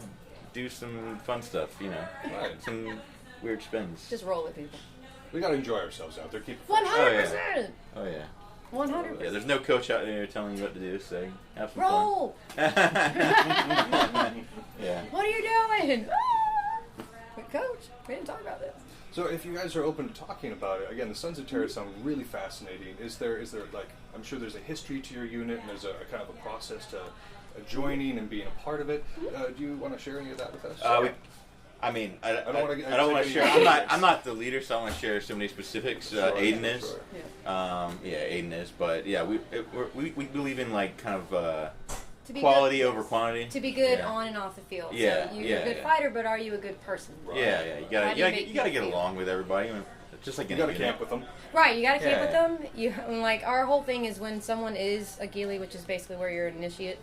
do some fun stuff, Right. some weird spins. Just roll it, people. We gotta enjoy ourselves out there. Keep it 100%. Oh yeah. 100%. Yeah, there's no coach out there telling you what to do, so have some Roll. fun. Yeah. What are you doing? But coach, we didn't talk about this. So if you guys are open to talking about it, again, the Sons of Terra sound really fascinating. Is there like, I'm sure there's a history to your unit and there's a kind of a process to joining and being a part of it. Do you want to share any of that with us? I mean, I don't wanna get- don't want to take share. any I'm specifics. not the leader, so I don't want to share so many specifics. Aiden is. Sure. Aiden is. But yeah, we believe in like kind of To be quality good, over quantity. To be good Yeah. on and off the field. Yeah, So you're yeah, a good yeah. fighter, but are you a good person? Yeah. You How do gotta you make you gotta get people feel? along with everybody. Just like You any gotta unit. camp with them. Right, you gotta camp with Yeah. them. You like our whole thing is when someone is a ghillie, which is basically where you're an initiate.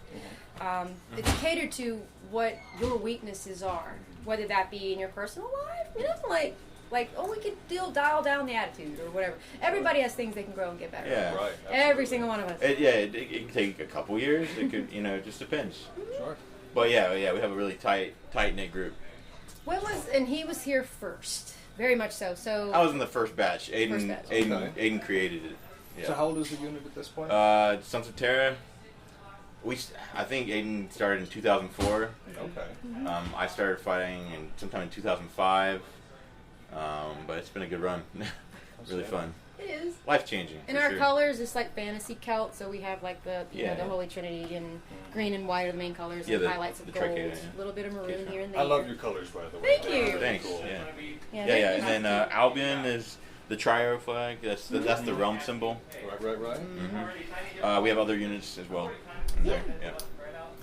It's catered to what your weaknesses are, whether that be in your personal life. It doesn't like we could dial down the attitude or whatever. Everybody has things they can grow and get better. Yeah. Right. Every single one of us. It can take a couple years. It could, it just depends. Sure. But yeah, we have a really tight knit group. And he was here first, very much so. So I was in the first batch. First batch. Okay. Aiden created it. Yeah. So how old is the unit at this point? Sons of Terra. I think Aiden started in 2004. Okay. I started fighting sometime in 2005. But it's been a good run. Really fun. it is. Life changing. And our colors is like fantasy Celt, so we have like the Yeah. the Holy Trinity and green and white are the main colors, Yeah, and the- highlights of the gold, tricade, yeah. a little bit of maroon Okay. here and there. I love your colors, by the way. Thank They're you. really Thanks. cool. Yeah. they're And then nice. Albion is the Trio flag. That's the realm symbol. Right. We have other units as well. In there. Yeah.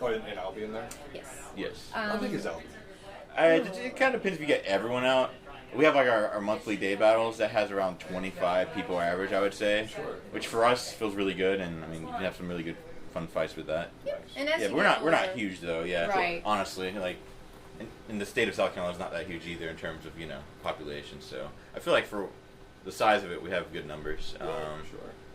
Oh, and Albion there? Yes. Yes. How big is Albion? It kind of depends if you get everyone out. We have like our monthly day battles that has around 25 people average, I would say. Sure. Which for us feels really good, and I mean you can have some really good fun fights with that. And as Yeah, you but get we're not older- huge though. Yeah, Right. honestly, like in the state of South Carolina, it's not that huge either in terms of population. So I feel like for the size of it, we have good numbers. Sure.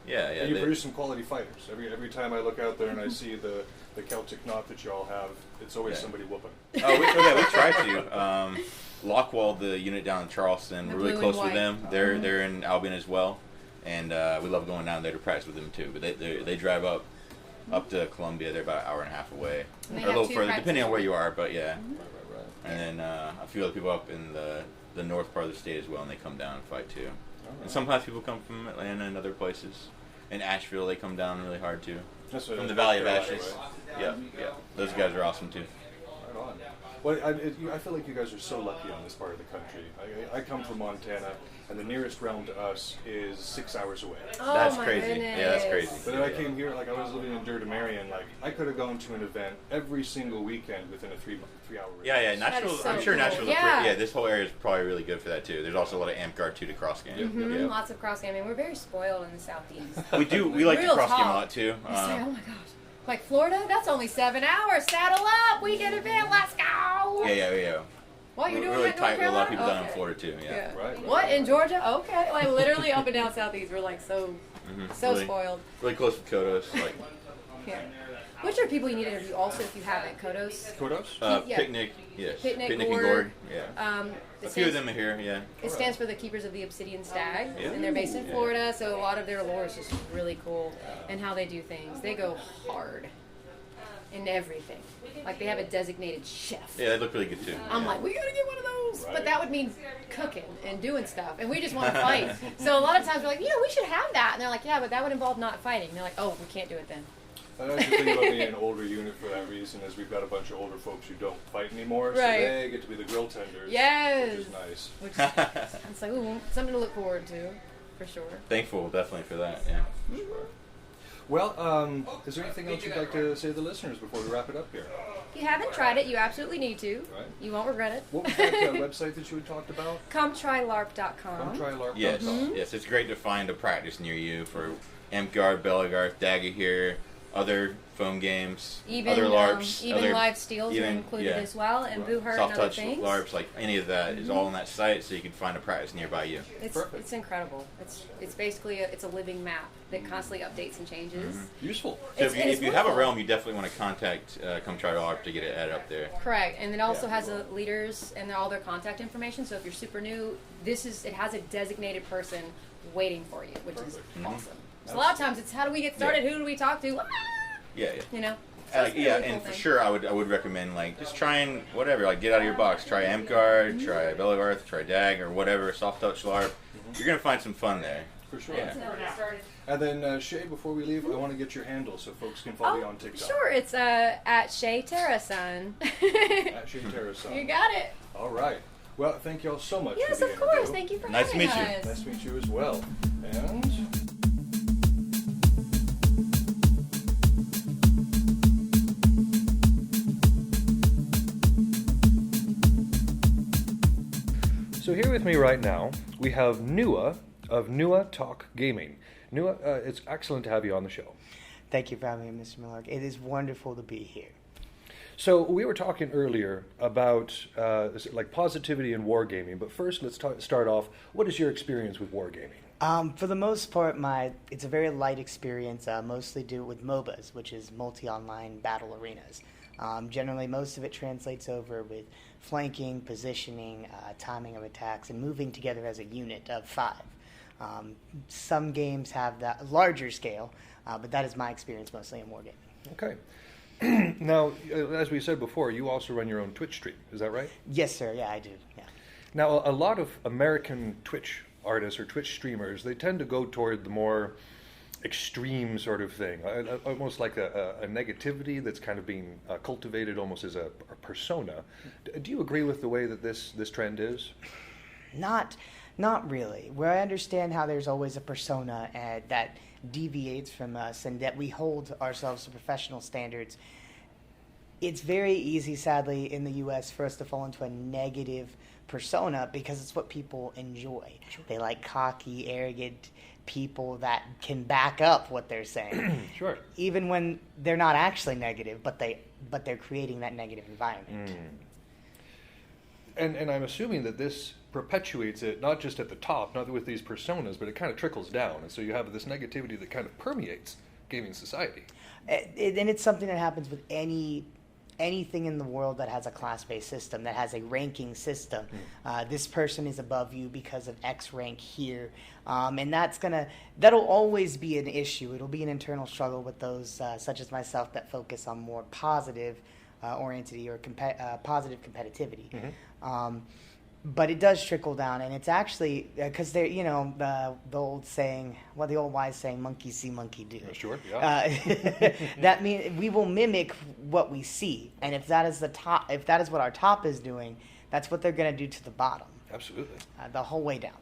Yeah. And you they- produce some quality fighters. Every time I look out there and I see the Celtic knot that you all have, it's always Yeah. somebody whooping. we try to. Lockwall, the unit down in Charleston, The we're really blue close and with white. them. They're in Albion as well, and we love going down there to practice with them too. But they drive up to Columbia. They're about an hour and a half away, And they or a have little two further, depending on where practices. you are. But yeah, Right. and then a few other people up in the north part of the state as well, and they come down and fight too. And sometimes people come from Atlanta and other places. In Asheville, they come down really hard too. That's From the Valley of Carolina, Ashes. right? Yeah. Those guys are awesome too. Right on. Well, I feel like you guys are so lucky on this part of the country. I come from Montana, and the nearest realm to us is 6 hours away. Oh That's my crazy. goodness. Yeah, that's crazy. But then I came here, like I was living in Durham, Marion, like I could have gone to an event every single weekend within a 3 hour radius. Yeah, That Nashville. is so I'm sure cool. Nashville's Yeah. this whole area is probably really good for that too. There's also a lot of amp guard too to cross game. Mhm, Lots of cross gaming. We're very spoiled in the southeast. We like to Real cross game a talk. lot too. You say, oh my gosh. Like Florida, that's only 7 hours. Saddle up, weekend event, let's go. Yeah. What you're We're doing really that in North tight with a lot of Carolina? people down in Okay. Florida too. Yeah. Right. What in Georgia? Okay, like literally up and down southeast. We're like so Really, spoiled. really close with Kodos. Like, Yeah. Which are people you need to interview also if you haven't. Kodos. Kodos? Yeah. Picnic, yes. Picnic, and Gord. Gord, yeah. It A few of stands- them are here, yeah. It stands for the Keepers of the Obsidian Stag, Yeah. and they're based in Yeah. Florida, so a lot of their lore is just really cool, and how they do things. They go hard in everything. Like, they have a designated chef. Yeah, they look really good too. I'm like, we gotta get one of those, but that would mean cooking and doing stuff, and we just want to fight. So a lot of times we're like, we should have that, and they're like, yeah, but that would involve not fighting. And they're like, oh, we can't do it then. And that's the thing about being an older unit for that reason is we've got a bunch of older folks who don't fight anymore, so Right. they get to be the grill tenders. Yes. Which is nice. Which it's like, ooh, something to look forward to, for sure. Thankful, definitely, for that, yeah. Well, is there anything else you'd like to say to the listeners before we wrap it up here? If you haven't tried it, you absolutely need to. Right. You won't regret it. What was that website that you had talked about? ComeTryLARP.com. ComeTryLARP.com. Yes, yes, it's great to find a practice near you for Amtgard, Bellegarth, Dagger here, other foam games, Even other LARPs, even other live steals are even- included yeah. as well, and Booher and soft other touch things. LARPs, like any of that is all on that site, so you can find a practice nearby you. It's incredible. It's basically it's a living map that constantly updates and changes. Useful. So It's- and if it's you have a wonderful. realm, you definitely want to contact Come Try LARP to get it added up there. Correct, and it also has a leaders and all their contact information. So if you're super new, it has a designated person waiting for you, which is awesome. So a lot of times it's how do we get started? Yeah. Who do we talk to? Ah! Yeah, yeah. You know. So it's a Yeah, really cool and for thing. sure, I would recommend like just trying whatever, like get out of your box. Try Amtgard, try Bellegarth, try Dag or whatever, soft touch LARP. You're gonna find some fun there. For sure. Yeah. And then, Shay, before we leave, I want to get your handle so folks can follow you on TikTok. Sure, it's at Shay Terrasun. At Shay Terrasun. You got it. All right. Well, thank you all so much Yes, for the of course. interview. Thank you for Nice to having meet you. us. Nice to meet you as well. And so here with me right now, we have Nua of Nua Talk Gaming. Nua, it's excellent to have you on the show. Thank you for having me, Mr. Miller. It is wonderful to be here. So we were talking earlier about like positivity in wargaming, but first let's start off. What is your experience with wargaming? For the most part, it's a very light experience, mostly do it with MOBAs, which is multi-online battle arenas. Generally, most of it translates over with flanking, positioning, timing of attacks, and moving together as a unit of 5. Some games have that larger scale, but that is my experience mostly in wargaming. Okay. Now, as we said before, you also run your own Twitch stream. Is that right? Yes, sir. Yeah, I do. Yeah. Now, a lot of American Twitch artists or Twitch streamers, they tend to go toward the more extreme sort of thing, almost like a negativity that's kind of being cultivated almost as a persona. Do you agree with the way that this trend is? Not really. Where I understand how there's always a persona that deviates from us and that we hold ourselves to professional standards, it's very easy, sadly, in the U.S. for us to fall into a negative persona because it's what people enjoy. Sure. They like cocky, arrogant people that can back up what they're saying. Sure. Even when they're not actually negative, but they're creating that negative environment. And I'm assuming that this perpetuates it, not just at the top, not with these personas, but it kind of trickles down. And so you have this negativity that kind of permeates gaming society. And it's something that happens with anything in the world that has a class-based system, that has a ranking system. This person is above you because of X rank here. And that'll always be an issue. It'll be an internal struggle with those, such as myself, that focus on more positive oriented or positive competitivity. But it does trickle down, and it's actually because they're, the old saying, the old wise saying, monkey see, monkey do. Sure, yeah. That means we will mimic what we see, and if that is what our top is doing, that's what they're going to do to the bottom. Absolutely. The whole way down.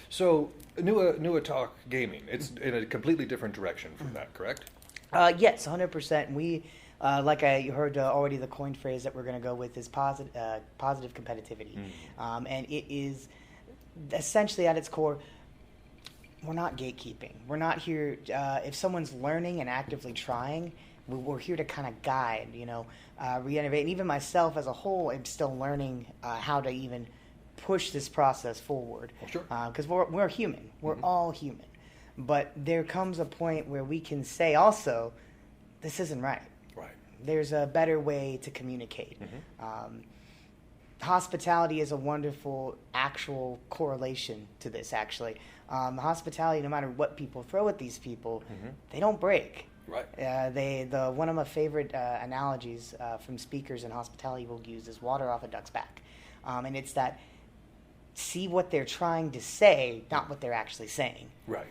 So, Nua Talk Gaming, it's in a completely different direction from that, correct? Yes, 100%. We, like I heard already, the coined phrase that we're going to go with is positive competitivity. And it is essentially at its core, we're not gatekeeping. We're not here, if someone's learning and actively trying, we're here to kind of guide, re-innovate. And even myself as a whole, I'm still learning how to even push this process forward. Sure. Because we're human. We're all human. But there comes a point where we can say also, this isn't right. Right. There's a better way to communicate. Hospitality is a wonderful actual correlation to this, actually. Hospitality, no matter what people throw at these people, they don't break. Right. One of my favorite analogies from speakers in hospitality will use is water off a duck's back. And it's that see what they're trying to say, not what they're actually saying. Right.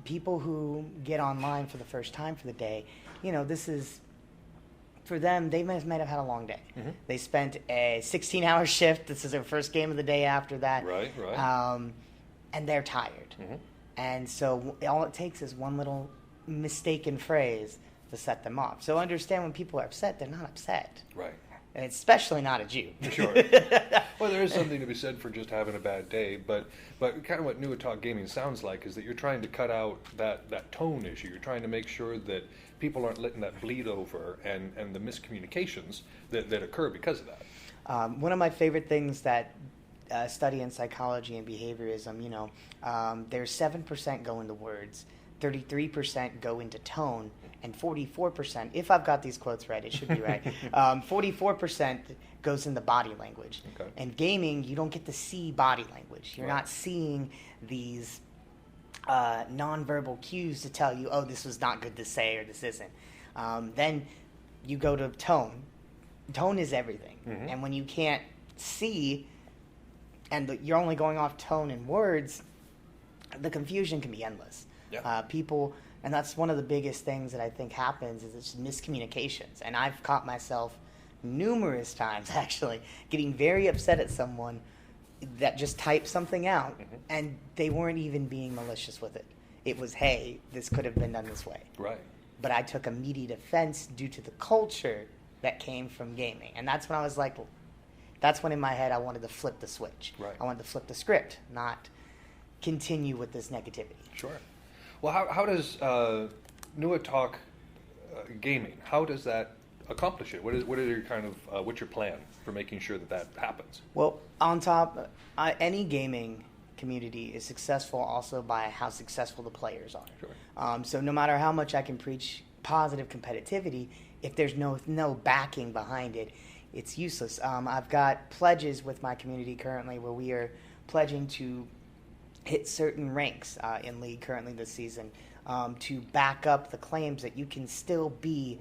People who get online for the first time for the day, this is, for them, they might have had a long day. They spent a 16-hour shift. This is their first game of the day after that. Right. And they're tired. And so all it takes is one little mistaken phrase to set them off. So understand when people are upset, they're not upset. Right. And especially not at you. Sure. Well, there is something to be said for just having a bad day, but kind of what New Talk Gaming sounds like is that you're trying to cut out that tone issue. You're trying to make sure that people aren't letting that bleed over and the miscommunications that occur because of that. One of my favorite things that study in psychology and behaviorism, there's 7% go into words, 33% go into tone, and 44%, if I've got these quotes right, it should be right, 44% goes in the body language. Okay. And gaming, you don't get to see body language. You're not seeing these nonverbal cues to tell you, oh, this was not good to say or this isn't. Then you go to tone. Tone is everything. And when you can't see and you're only going off tone and words, the confusion can be endless. Yeah. People, and that's one of the biggest things that I think happens is it's miscommunications. And I've caught myself numerous times actually getting very upset at someone that just typed something out and they weren't even being malicious with it. It was, hey, this could have been done this way. Right. But I took immediate offense due to the culture that came from gaming. And that's when I was like, that's when in my head I wanted to flip the switch. Right. I wanted to flip the script, not continue with this negativity. Sure. Well, how does New Talk Gaming, how does that accomplish it? What are your what's your plan for making sure that happens? Well, on top, any gaming community is successful also by how successful the players are. Sure. So no matter how much I can preach positive competitivity, if there's no backing behind it, it's useless. I've got pledges with my community currently where we are pledging to hit certain ranks in League currently this season to back up the claims that you can still be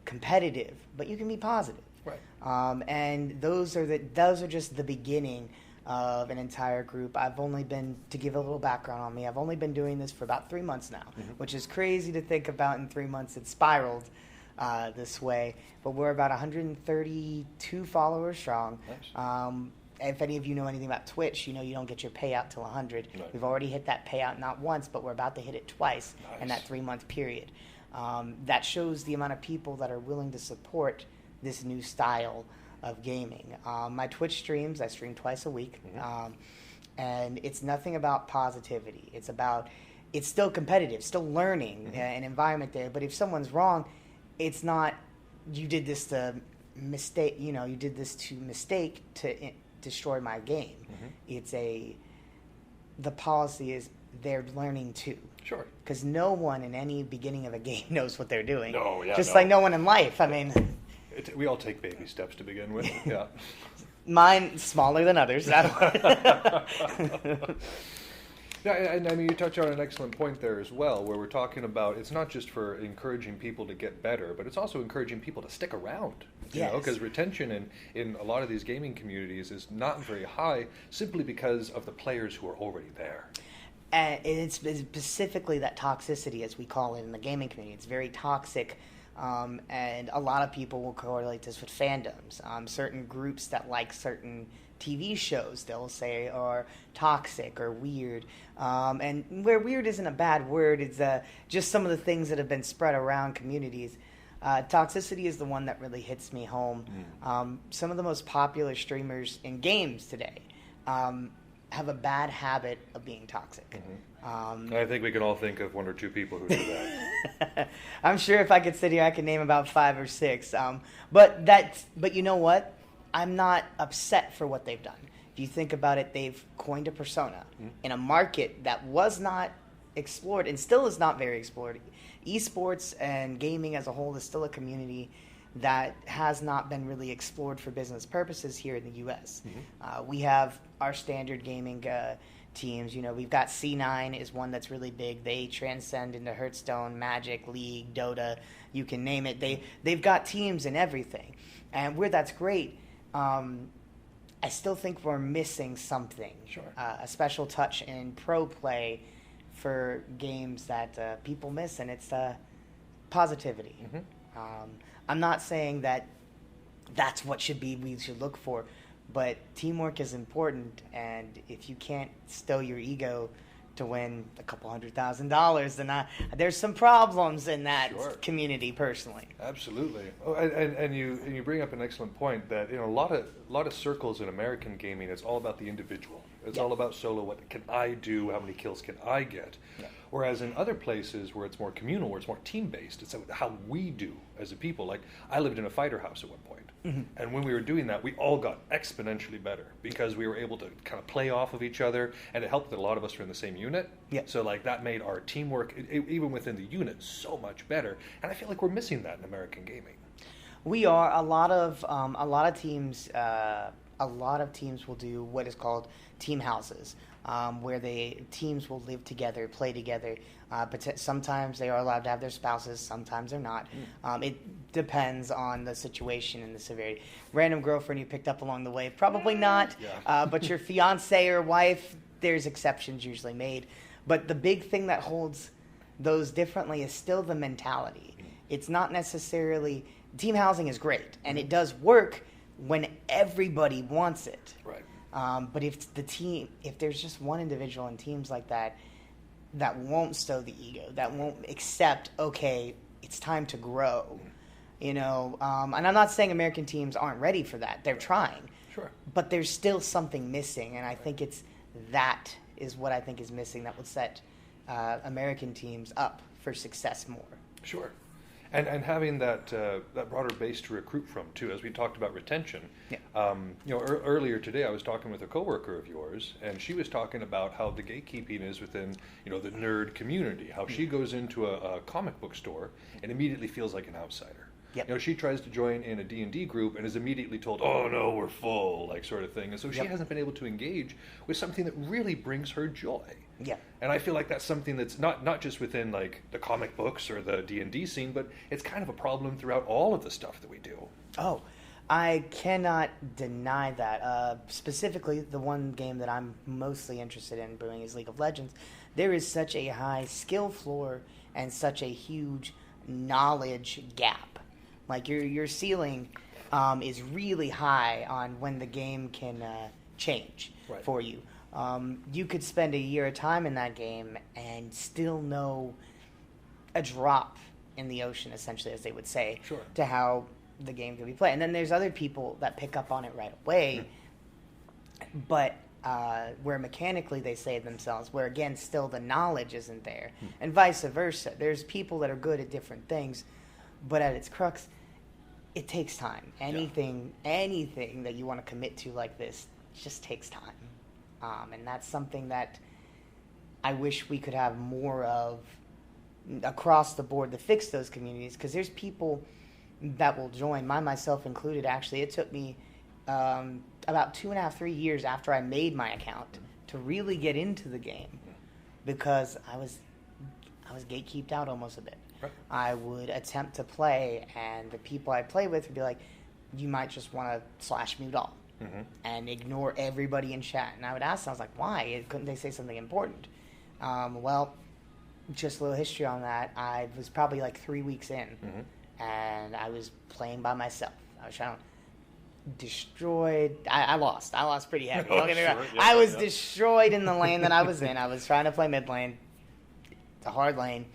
competitive, but you can be positive. Right. And those are just the beginning of an entire group. To give a little background on me, I've only been doing this for about 3 months now, which is crazy to think about. In 3 months it spiraled this way, but we're about 132 followers strong. Nice. If any of you know anything about Twitch, you know you don't get your payout till 100. Right. We've already hit that payout not once, but we're about to hit it twice in that 3-month period. That shows the amount of people that are willing to support this new style of gaming. My Twitch streams, I stream twice a week, and it's nothing about positivity. It's still competitive, still learning an environment there, but if someone's wrong, it's not, you did this to mistake, you did this to mistake to destroy my game. The policy is they're learning too. Sure. Because no one in any beginning of a game knows what they're doing. No, yeah, Just no. like no one in life. I mean, We all take baby steps to begin with. Yeah. mine smaller than others. Yeah, and I mean, you touch on an excellent point there as well, where we're talking about it's not just for encouraging people to get better, but it's also encouraging people to stick around. Yes. Because retention in a lot of these gaming communities is not very high simply because of the players who are already there. And it's specifically that toxicity, as we call it in the gaming community. It's very toxic, and a lot of people will correlate this with fandoms. Certain groups that like certain TV shows, they'll say, are toxic or weird. And where weird isn't a bad word, it's just some of the things that have been spread around communities. Toxicity is the one that really hits me home. Some of the most popular streamers in games today have a bad habit of being toxic. I think we can all think of one or two people who do that. I'm sure if I could sit here, I could name about 5 or 6. But you know what? I'm not upset for what they've done. If you think about it, they've coined a persona in a market that was not explored and still is not very explored. Esports and gaming as a whole is still a community that has not been really explored for business purposes here in the U.S. We have our standard gaming teams. You know, we've got C9 is one that's really big. They transcend into Hearthstone, Magic, League, Dota, you can name it. They've got teams and everything. And where that's great, I still think we're missing something. Sure. A special touch in pro play for games that people miss, and it's positivity. I'm not saying that that's what we should look for, but teamwork is important, and if you can't stow your ego to win a couple $100,000, then there's some problems in that community personally. Absolutely. Oh, and you bring up an excellent point that, you know, a lot of circles in American gaming, it's all about the individual. It's all about solo. What can I do? How many kills can I get? Whereas in other places where it's more communal, where it's more team-based, it's how we do as a people. Like, I lived in a fighter house at one point. And when we were doing that, we all got exponentially better because we were able to kind of play off of each other, and it helped that a lot of us were in the same unit. So, like, that made our teamwork, even within the unit, so much better. And I feel like we're missing that in American gaming. We are. A lot of teams will do what is called team houses, where teams will live together, play together. But sometimes they are allowed to have their spouses, sometimes they're not. It depends on the situation and the severity. Random girlfriend you picked up along the way, probably not. But your fiance or wife, there's exceptions usually made. But the big thing that holds those differently is still the mentality. It's not necessarily... Team housing is great, and it does work when everybody wants it. Right. But if there's just one individual in teams like that won't stow the ego, that won't accept, okay, it's time to grow, you know. And I'm not saying American teams aren't ready for that. They're trying. Sure. But there's still something missing, and I think that is what I think is missing that would set American teams up for success more. Sure. And having that broader base to recruit from too, as we talked about retention. You know, earlier today I was talking with a coworker of yours, and she was talking about how the gatekeeping is within, you know, the nerd community. How she goes into a comic book store and immediately feels like an outsider. You know, she tries to join in a D&D group and is immediately told, "Oh no, we're full," like sort of thing. And so she hasn't been able to engage with something that really brings her joy. And I feel like that's something that's not just within like the comic books or the D&D scene, but it's kind of a problem throughout all of the stuff that we do. Oh, I cannot deny that. Specifically, the one game that I'm mostly interested in brewing is League of Legends. There is such a high skill floor and such a huge knowledge gap. Like your ceiling is really high on when the game can change for you. You could spend a year of time in that game and still know a drop in the ocean, essentially, as they would say, to how the game can be played. And then there's other people that pick up on it right away, but where mechanically they save themselves, where, again, still the knowledge isn't there, and vice versa. There's people that are good at different things, but at its crux, it takes time. Anything that you want to commit to like this just takes time. And that's something that I wish we could have more of across the board to fix those communities, because there's people that will join, myself included. Actually, it took me about 2.5, 3 years after I made my account to really get into the game, because I was gatekeeped out almost a bit. I would attempt to play, and the people I play with would be like, "You might just want to /mute all." And ignore everybody in chat. And I would ask them, I was like, why? Couldn't they say something important? Well, just a little history on that. I was probably like 3 weeks in, and I was playing by myself. I was trying to destroyed. I lost. I lost pretty heavy. Don't get me wrong. I was destroyed in the lane that I was in. I was trying to play mid lane. It's a hard lane.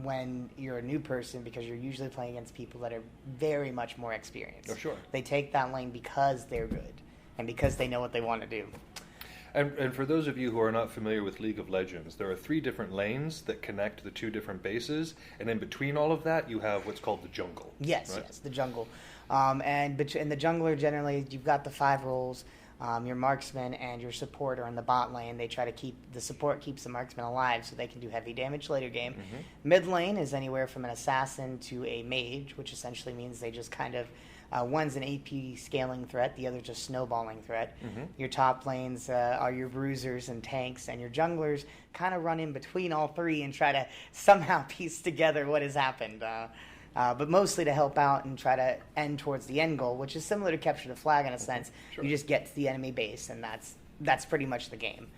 When you're a new person, because you're usually playing against people that are very much more experienced. They take that lane because they're good and because they know what they want to do. And for those of you who are not familiar with League of Legends, there are 3 different lanes that connect the 2 different bases, and in between all of that, you have what's called the jungle. Yes, the jungle. And in the jungler, generally, you've got the 5 roles. Your marksman and your support are in the bot lane. They try to the support keeps the marksman alive so they can do heavy damage later game. Mid lane is anywhere from an assassin to a mage, which essentially means they just kind of one's an AP scaling threat, the other's a snowballing threat. Your top lanes are your bruisers and tanks, and your junglers kind of run in between all three and try to somehow piece together what has happened. But mostly to help out and try to end towards the end goal, which is similar to capture the flag in a sense. Sure. You just get to the enemy base, and that's pretty much the game.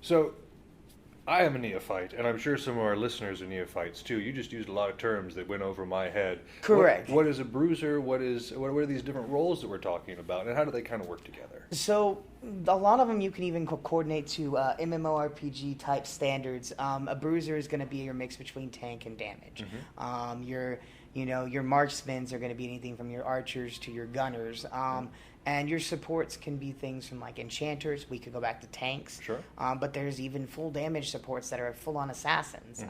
So, I am a neophyte, and I'm sure some of our listeners are neophytes too. You just used a lot of terms that went over my head. Correct. What is a bruiser? What are these different roles that we're talking about, and how do they kind of work together? So a lot of them you can even coordinate to MMORPG type standards. A bruiser is going to be your mix between tank and damage. Your marksmen are going to be anything from your archers to your gunners. And your supports can be things from like enchanters. We could go back to tanks. Sure. But there's even full damage supports that are full-on assassins.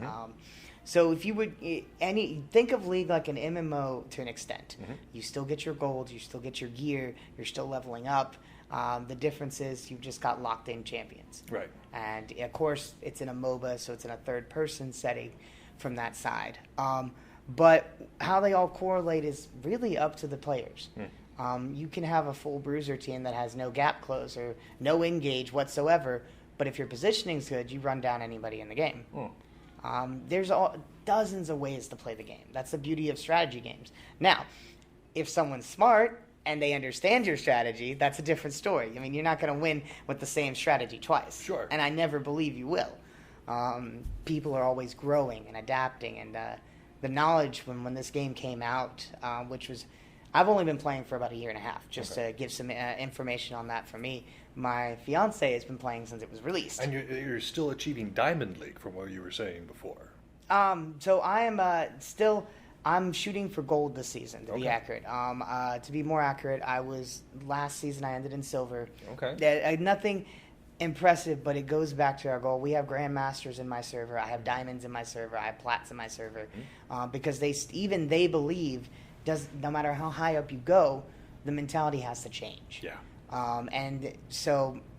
So if you would think of League like an MMO to an extent, you still get your gold, you still get your gear, you're still leveling up. The difference is you've just got locked-in champions. Right. And of course, it's in a MOBA, so it's in a third-person setting from that side. But how they all correlate is really up to the players. You can have a full bruiser team that has no gap close or no engage whatsoever, but if your positioning's good, you run down anybody in the game. There's dozens of ways to play the game. That's the beauty of strategy games. Now, if someone's smart and they understand your strategy, that's a different story. I mean, you're not going to win with the same strategy twice. Sure. And I never believe you will. People are always growing and adapting, and the knowledge when this game came out, which was... I've only been playing for about a year and a half, just to give some information on that for me. My fiance has been playing since it was released. And you're still achieving Diamond League from what you were saying before. So I am I'm shooting for gold this season, to be accurate. To be more accurate, last season I ended in silver. Okay. Nothing impressive, but it goes back to our goal. We have grandmasters in my server. I have diamonds in my server. I have plats in my server. Because they believe... no matter how high up you go, the mentality has to change. Yeah. And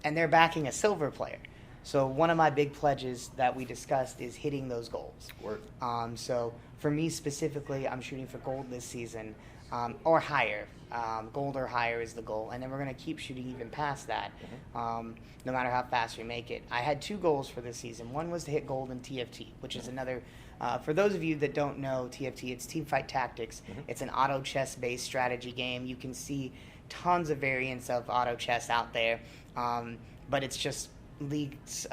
they're backing a silver player. So one of my big pledges that we discussed is hitting those goals. Word. So for me specifically, I'm shooting for gold this season, or higher. Gold or higher is the goal, and then we're going to keep shooting even past that, no matter how fast we make it. I had 2 goals for this season. One was to hit gold in TFT, which is another... for those of you that don't know TFT, it's Teamfight Tactics. It's an auto chess-based strategy game. You can see tons of variants of auto chess out there, but it's just League's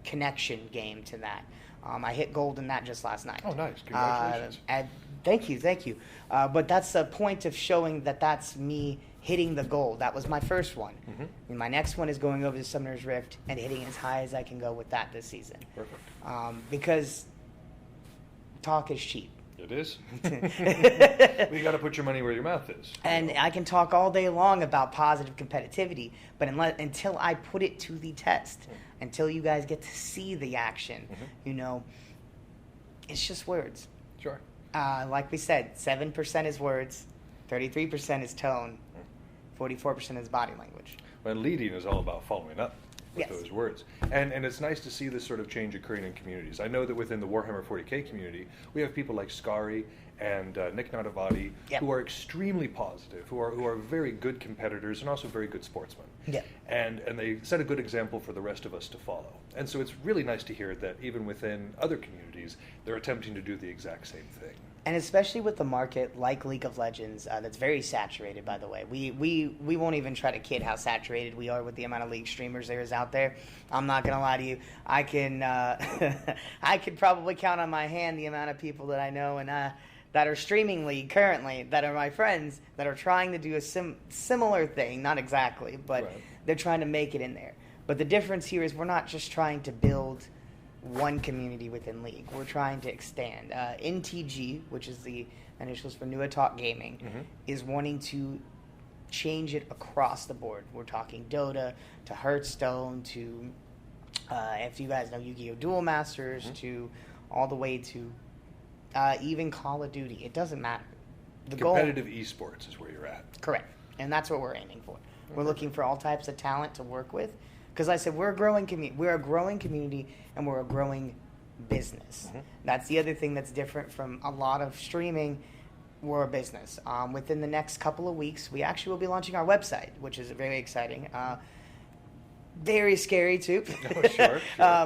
connection game to that. I hit gold in that just last night. Oh, nice. Congratulations. Thank you. But that's a point of showing that that's me hitting the goal. That was my first one. And my next one is going over the Summoner's Rift and hitting as high as I can go with that this season. Perfect. Because talk is cheap. It is. Well, you got to put your money where your mouth is. And I can talk all day long about positive competitivity, but until I put it to the test, until you guys get to see the action, it's just words. Sure. Like we said, 7% is words, 33% is tone, 44% is body language. But leading is all about following up with Yes. those words. And it's nice to see this sort of change occurring in communities. I know that within the Warhammer 40k community, we have people like Skari and Nick Nadavati who are extremely positive, who are very good competitors and also very good sportsmen. Yeah. And they set a good example for the rest of us to follow. And so it's really nice to hear that even within other communities, they're attempting to do the exact same thing. And especially with the market like League of Legends, that's very saturated, by the way. We won't even try to kid how saturated we are with the amount of League streamers there is out there. I'm not going to lie to you. I can I could probably count on my hand the amount of people that I know and that are streaming League currently, that are my friends, that are trying to do a similar thing. Not exactly, but they're trying to make it in there. But the difference here is we're not just trying to build one community within League. We're trying to extend. NTG, which is the initials for New Talk Gaming, is wanting to change it across the board. We're talking Dota to Hearthstone to, if you guys know Yu-Gi-Oh! Duel Masters, to all the way to even Call of Duty. It doesn't matter. The Competitive esports is where you're at. Correct. And that's what we're aiming for. We're looking for all types of talent to work with. Because I said we're a growing community. We're a growing community, and we're a growing business. That's the other thing that's different from a lot of streaming. We're a business. Within the next couple of weeks, we actually will be launching our website, which is very exciting. Very scary too, Sure.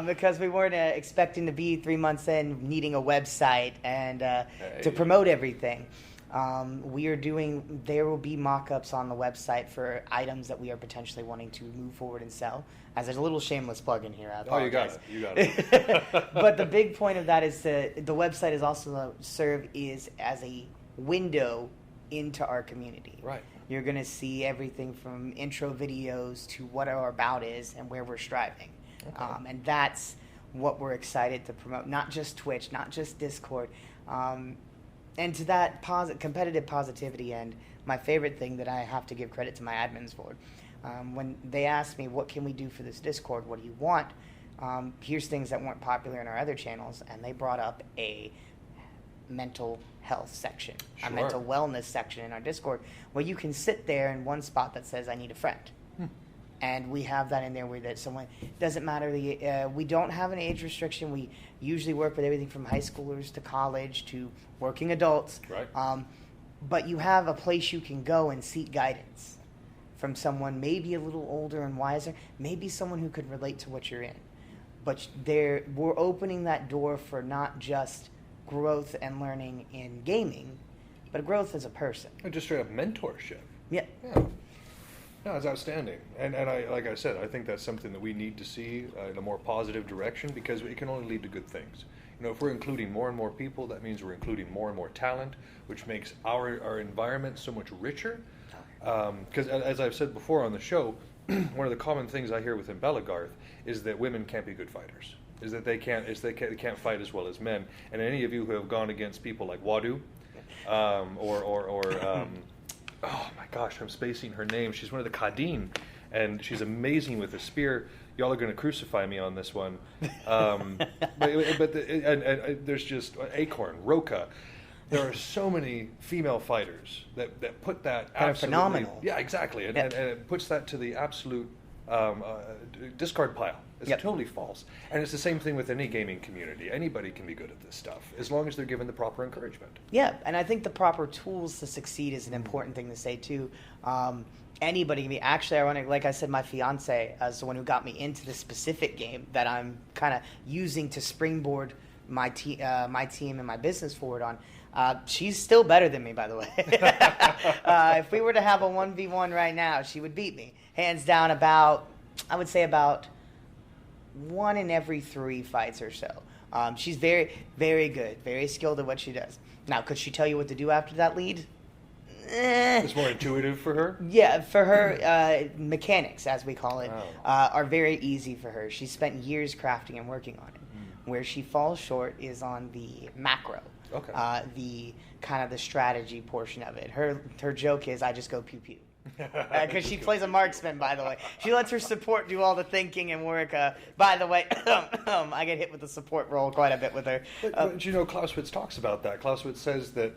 because we weren't expecting to be 3 months in needing a website and to promote everything. There will be mock-ups on the website for items that we are potentially wanting to move forward and sell. As there's a little shameless plug in here. I apologize. You got it. But the big point of that is the website is also serve is as a window into our community. Right. You're going to see everything from intro videos to what our about is and where we're striving. Okay. And that's what we're excited to promote, not just Twitch, not just Discord. And to that competitive positivity end, my favorite thing that I have to give credit to my admins for, when they asked me, what can we do for this Discord? What do you want? Here's things that weren't popular in our other channels. And they brought up a mental health section, a Sure. mental wellness section in our Discord, where you can sit there in one spot that says, I need a friend. And we have that in there where that someone doesn't matter. We don't have an age restriction. We usually work with everything from high schoolers to college to working adults. Right. But you have a place you can go and seek guidance from someone maybe a little older and wiser, maybe someone who could relate to what you're in. But we're opening that door for not just growth and learning in gaming, but growth as a person. And just straight up mentorship. Yeah. Yeah. No, it's outstanding. And I, like I said, I think that's something that we need to see in a more positive direction, because it can only lead to good things. You know, if we're including more and more people, that means we're including more and more talent, which makes our environment so much richer. Because as I've said before on the show, one of the common things I hear within Belagarth is that women can't be good fighters. Is that they can't fight as well as men. And any of you who have gone against people like Wadu, oh my gosh, I'm spacing her name. She's one of the Kadeen, and she's amazing with a spear. Y'all are going to crucify me on this one. But there's just Acorn, Roka. There are so many female fighters that put that Kind of absolutely phenomenal. Yeah, exactly, and it puts that to the absolute discard pile. It's totally false. And it's the same thing with any gaming community. Anybody can be good at this stuff, as long as they're given the proper encouragement. Yeah, and I think the proper tools to succeed is an important thing to say, too. Anybody can be. Actually, ironic, like I said, my fiance is the one who got me into this specific game that I'm kind of using to springboard my team and my business forward on. She's still better than me, by the way. If we were to have a 1v1 right now, she would beat me. Hands down, I would say about 1 in every 3 fights or so. She's very, very good, very skilled at what she does. Now, could she tell you what to do after that lead? It's more intuitive for her? Yeah, for her, mechanics, as we call it, are very easy for her. She's spent years crafting and working on it. Where she falls short is on the macro. Okay. The kind of the strategy portion of it. Her joke is, I just go pew pew. Because she plays a marksman, by the way. She lets her support do all the thinking and work. By the way, I get hit with the support role quite a bit with her. But you know, Clausewitz talks about that. Clausewitz says that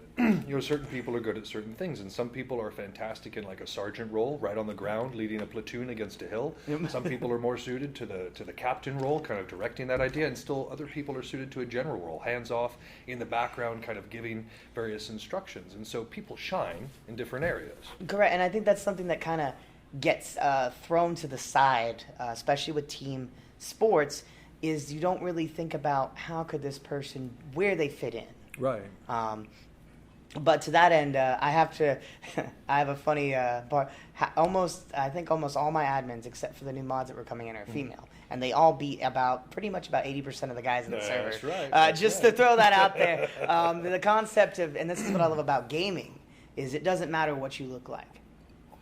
certain people are good at certain things, and some people are fantastic in like a sergeant role, right on the ground, leading a platoon against a hill. Some people are more suited to the captain role, kind of directing that idea, and still other people are suited to a general role, hands off in the background, kind of giving various instructions. And so people shine in different areas. Correct, and I think that's something that kind of gets thrown to the side, especially with team sports, is you don't really think about how could this person, where they fit in. Right. But to that end, I have a funny part. I think almost all my admins, except for the new mods that were coming in, are female. And they all beat pretty much about 80% of the guys in the server. That's right. To throw that out there, the concept of, and this is what I love about gaming, is it doesn't matter what you look like.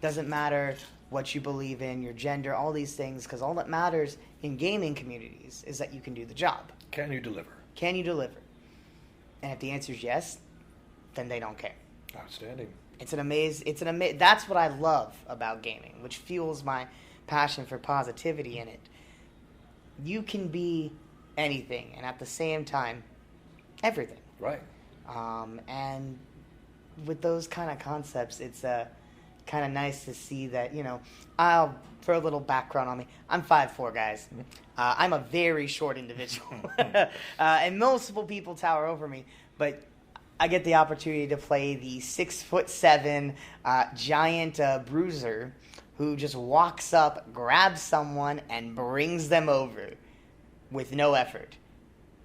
Doesn't matter what you believe in, your gender, all these things, because all that matters in gaming communities is that you can do the job. Can you deliver? Can you deliver? And if the answer is yes, then they don't care. Outstanding. That's what I love about gaming, which fuels my passion for positivity in it. You can be anything, and at the same time, everything. Right. And with those kind of concepts, kind of nice to see that, I'll throw a little background on me. I'm 5'4", guys. I'm a very short individual. And multiple people tower over me. But I get the opportunity to play the 6'7" giant bruiser who just walks up, grabs someone, and brings them over with no effort.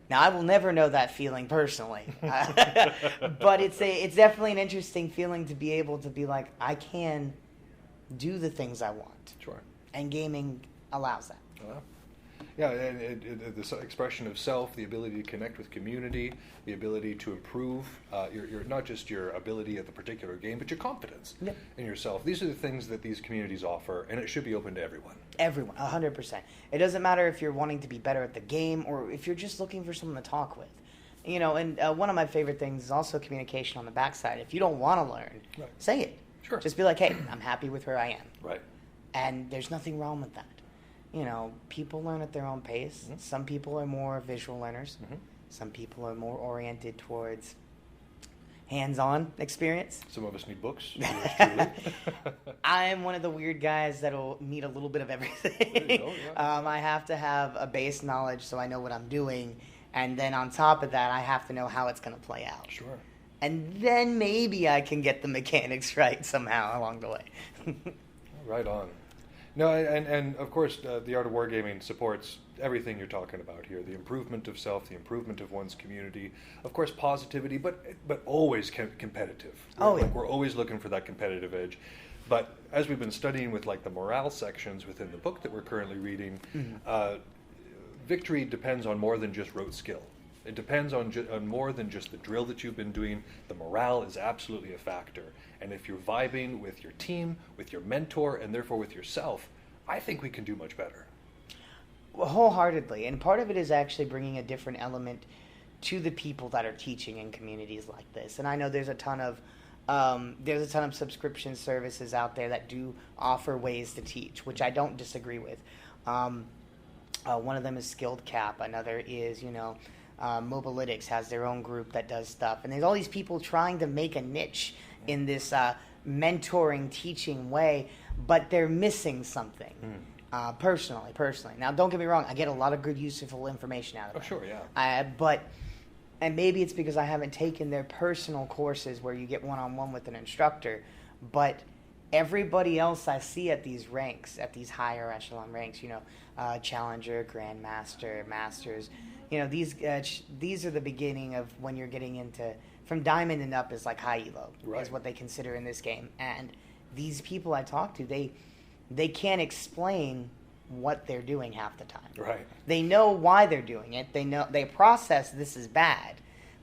Now, I will never know that feeling personally, but it's definitely an interesting feeling to be able to be like, I can do the things I want. Sure. And gaming allows that. Yeah, and this expression of self, the ability to connect with community, the ability to improve your not just your ability at the particular game, but your confidence in yourself. These are the things that these communities offer, and it should be open to everyone. Everyone, 100%. It doesn't matter if you're wanting to be better at the game or if you're just looking for someone to talk with. And one of my favorite things is also communication on the backside. If you don't want to learn, say it. Sure. Just be like, hey, I'm happy with where I am. Right. And there's nothing wrong with that. People learn at their own pace. Mm-hmm. Some people are more visual learners. Mm-hmm. Some people are more oriented towards hands-on experience. Some of us need books. Yours truly. I'm one of the weird guys that'll need a little bit of everything. There you go, yeah. I have to have a base knowledge so I know what I'm doing. And then on top of that, I have to know how it's going to play out. Sure. And then maybe I can get the mechanics right somehow along the way. Right on. No, and of course, the Art of Wargaming supports everything you're talking about here. The improvement of self, the improvement of one's community. Of course, positivity, but always competitive. Oh, yeah. Like, we're always looking for that competitive edge. But as we've been studying with like the morale sections within the book that we're currently reading, victory depends on more than just rote skill. It depends on more than just the drill that you've been doing. The morale is absolutely a factor. And if you're vibing with your team, with your mentor, and therefore with yourself, I think we can do much better. Well, wholeheartedly. And part of it is actually bringing a different element to the people that are teaching in communities like this. And I know there's a ton of subscription services out there that do offer ways to teach, which I don't disagree with. One of them is Skilled Cap. Another is, Mobalytics has their own group that does stuff. And there's all these people trying to make a niche in this mentoring, teaching way, but they're missing something. Personally. Now, don't get me wrong. I get a lot of good, useful information out of it. Oh, sure, yeah. And maybe it's because I haven't taken their personal courses where you get one-on-one with an instructor, but everybody else I see at these ranks, at these higher echelon ranks, Challenger, Grandmaster, Masters, these are the beginning of when you're getting into, from Diamond and up is like high elo, right, is what they consider in this game. And these people I talk to, they can't explain what they're doing half the time. Right. They know why they're doing it. They process this is bad,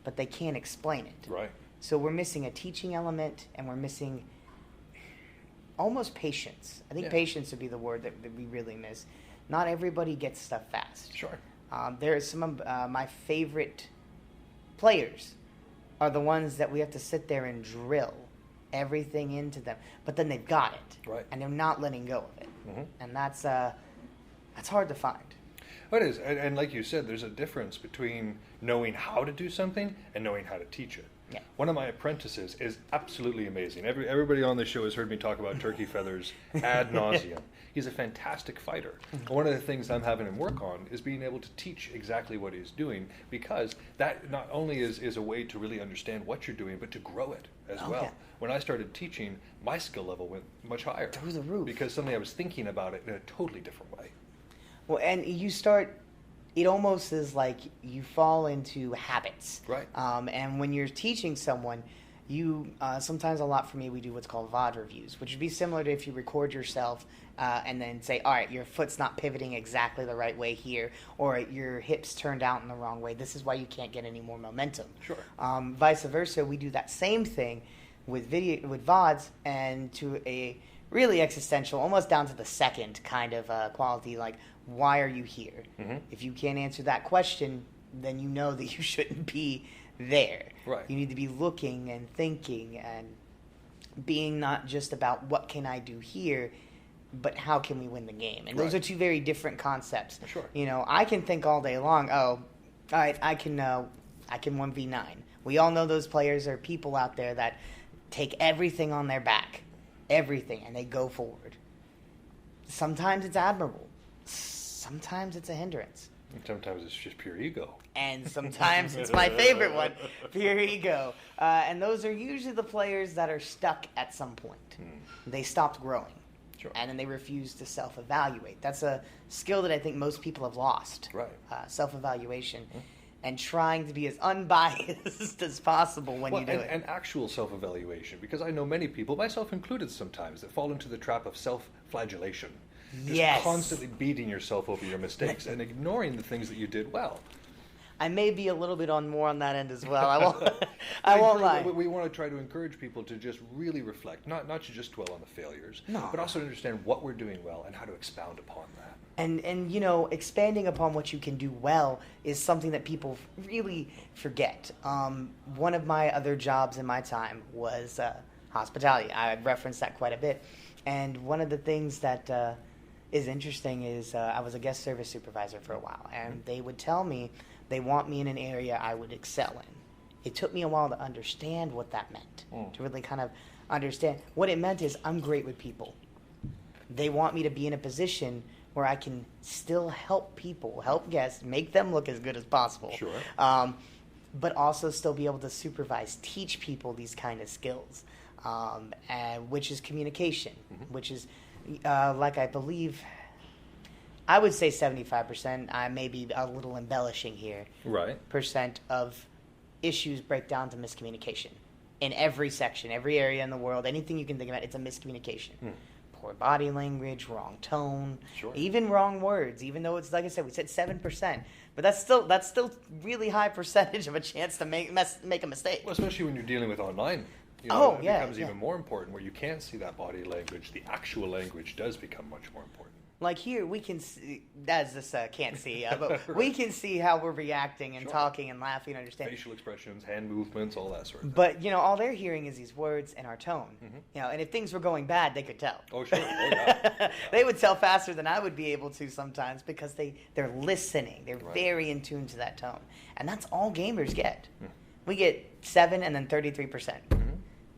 but they can't explain it. Right. So we're missing a teaching element, and we're missing almost patience. I think patience would be the word that we really miss. Not everybody gets stuff fast. Sure. There are some of my favorite players are the ones that we have to sit there and drill everything into them, but then they've got it, right, and they're not letting go of it, and that's hard to find. It is, and like you said, there's a difference between knowing how to do something and knowing how to teach it. Yeah. One of my apprentices is absolutely amazing. Everybody on this show has heard me talk about turkey feathers ad nauseum. He's a fantastic fighter. One of the things I'm having him work on is being able to teach exactly what he's doing, because that not only is a way to really understand what you're doing, but to grow it as well. Yeah. When I started teaching, my skill level went much higher. Through the roof. Because suddenly I was thinking about it in a totally different way. Well, and you start, it almost is like you fall into habits. Right. And when you're teaching someone, you, sometimes a lot for me, we do what's called VOD reviews, which would be similar to if you record yourself and then say, all right, your foot's not pivoting exactly the right way here, or your hips turned out in the wrong way. This is why you can't get any more momentum. Sure. Vice versa, we do that same thing with VODs, and to a really existential, almost down to the second kind of quality, like, why are you here? If you can't answer that question, then you know that you shouldn't be there. Right. You need to be looking and thinking and being not just about what can I do here, but how can we win the game? And those are two very different concepts. Sure. I can think all day long, all right, I can 1v9. We all know those players are people out there that take everything on their back. everything, and they go forward. Sometimes it's admirable. Sometimes it's a hindrance. And sometimes it's just pure ego. And sometimes it's my favorite one, pure ego. And those are usually the players that are stuck at some point. They stopped growing. Sure. And then they refuse to self-evaluate. That's a skill that I think most people have lost. Right. Self-evaluation. And trying to be as unbiased as possible when you do it. And actual self-evaluation, because I know many people, myself included sometimes, that fall into the trap of self-flagellation. Just constantly beating yourself over your mistakes and ignoring the things that you did well. I may be a little bit more on that end as well. I won't lie. We want to try to encourage people to just really reflect, not to just dwell on the failures, No. but also to understand what we're doing well and how to expound upon that. And you know, expanding upon what you can do well is something that people really forget. One of my other jobs in my time was hospitality. I referenced that quite a bit. And one of the things that is interesting is I was a guest service supervisor for a while, and they would tell me they want me in an area I would excel in. It took me a while to understand what that meant, to really kind of understand. What it meant is I'm great with people. They want me to be in a position where I can still help people, help guests, make them look as good as possible. Sure. But also still be able to supervise, teach people these kind of skills, and which is communication, which is like I believe, I would say 75%, I may be a little embellishing here, Right. percent of issues break down to miscommunication. In every section, every area in the world, anything you can think about, it's a miscommunication. Poor body language, wrong tone, Sure. even wrong words, even though it's, like I said, we said 7%, but that's still really high percentage of a chance to make a mistake. Well, especially when you're dealing with online. You Oh, it yeah, becomes yeah. even more important where you can't see that body language. The actual language does become much more important. Like here, we can see, as this can't see, but we can see how we're reacting and Sure. talking and laughing and understanding. Facial expressions, hand movements, all that sort of thing. But you know, all they're hearing is these words and our tone. You know, and if things were going bad, they could tell. Oh, sure. Oh, yeah. They would tell faster than I would be able to sometimes because they're listening. They're Right. very in tune to that tone, and that's all gamers get. We get 7 and then 33%.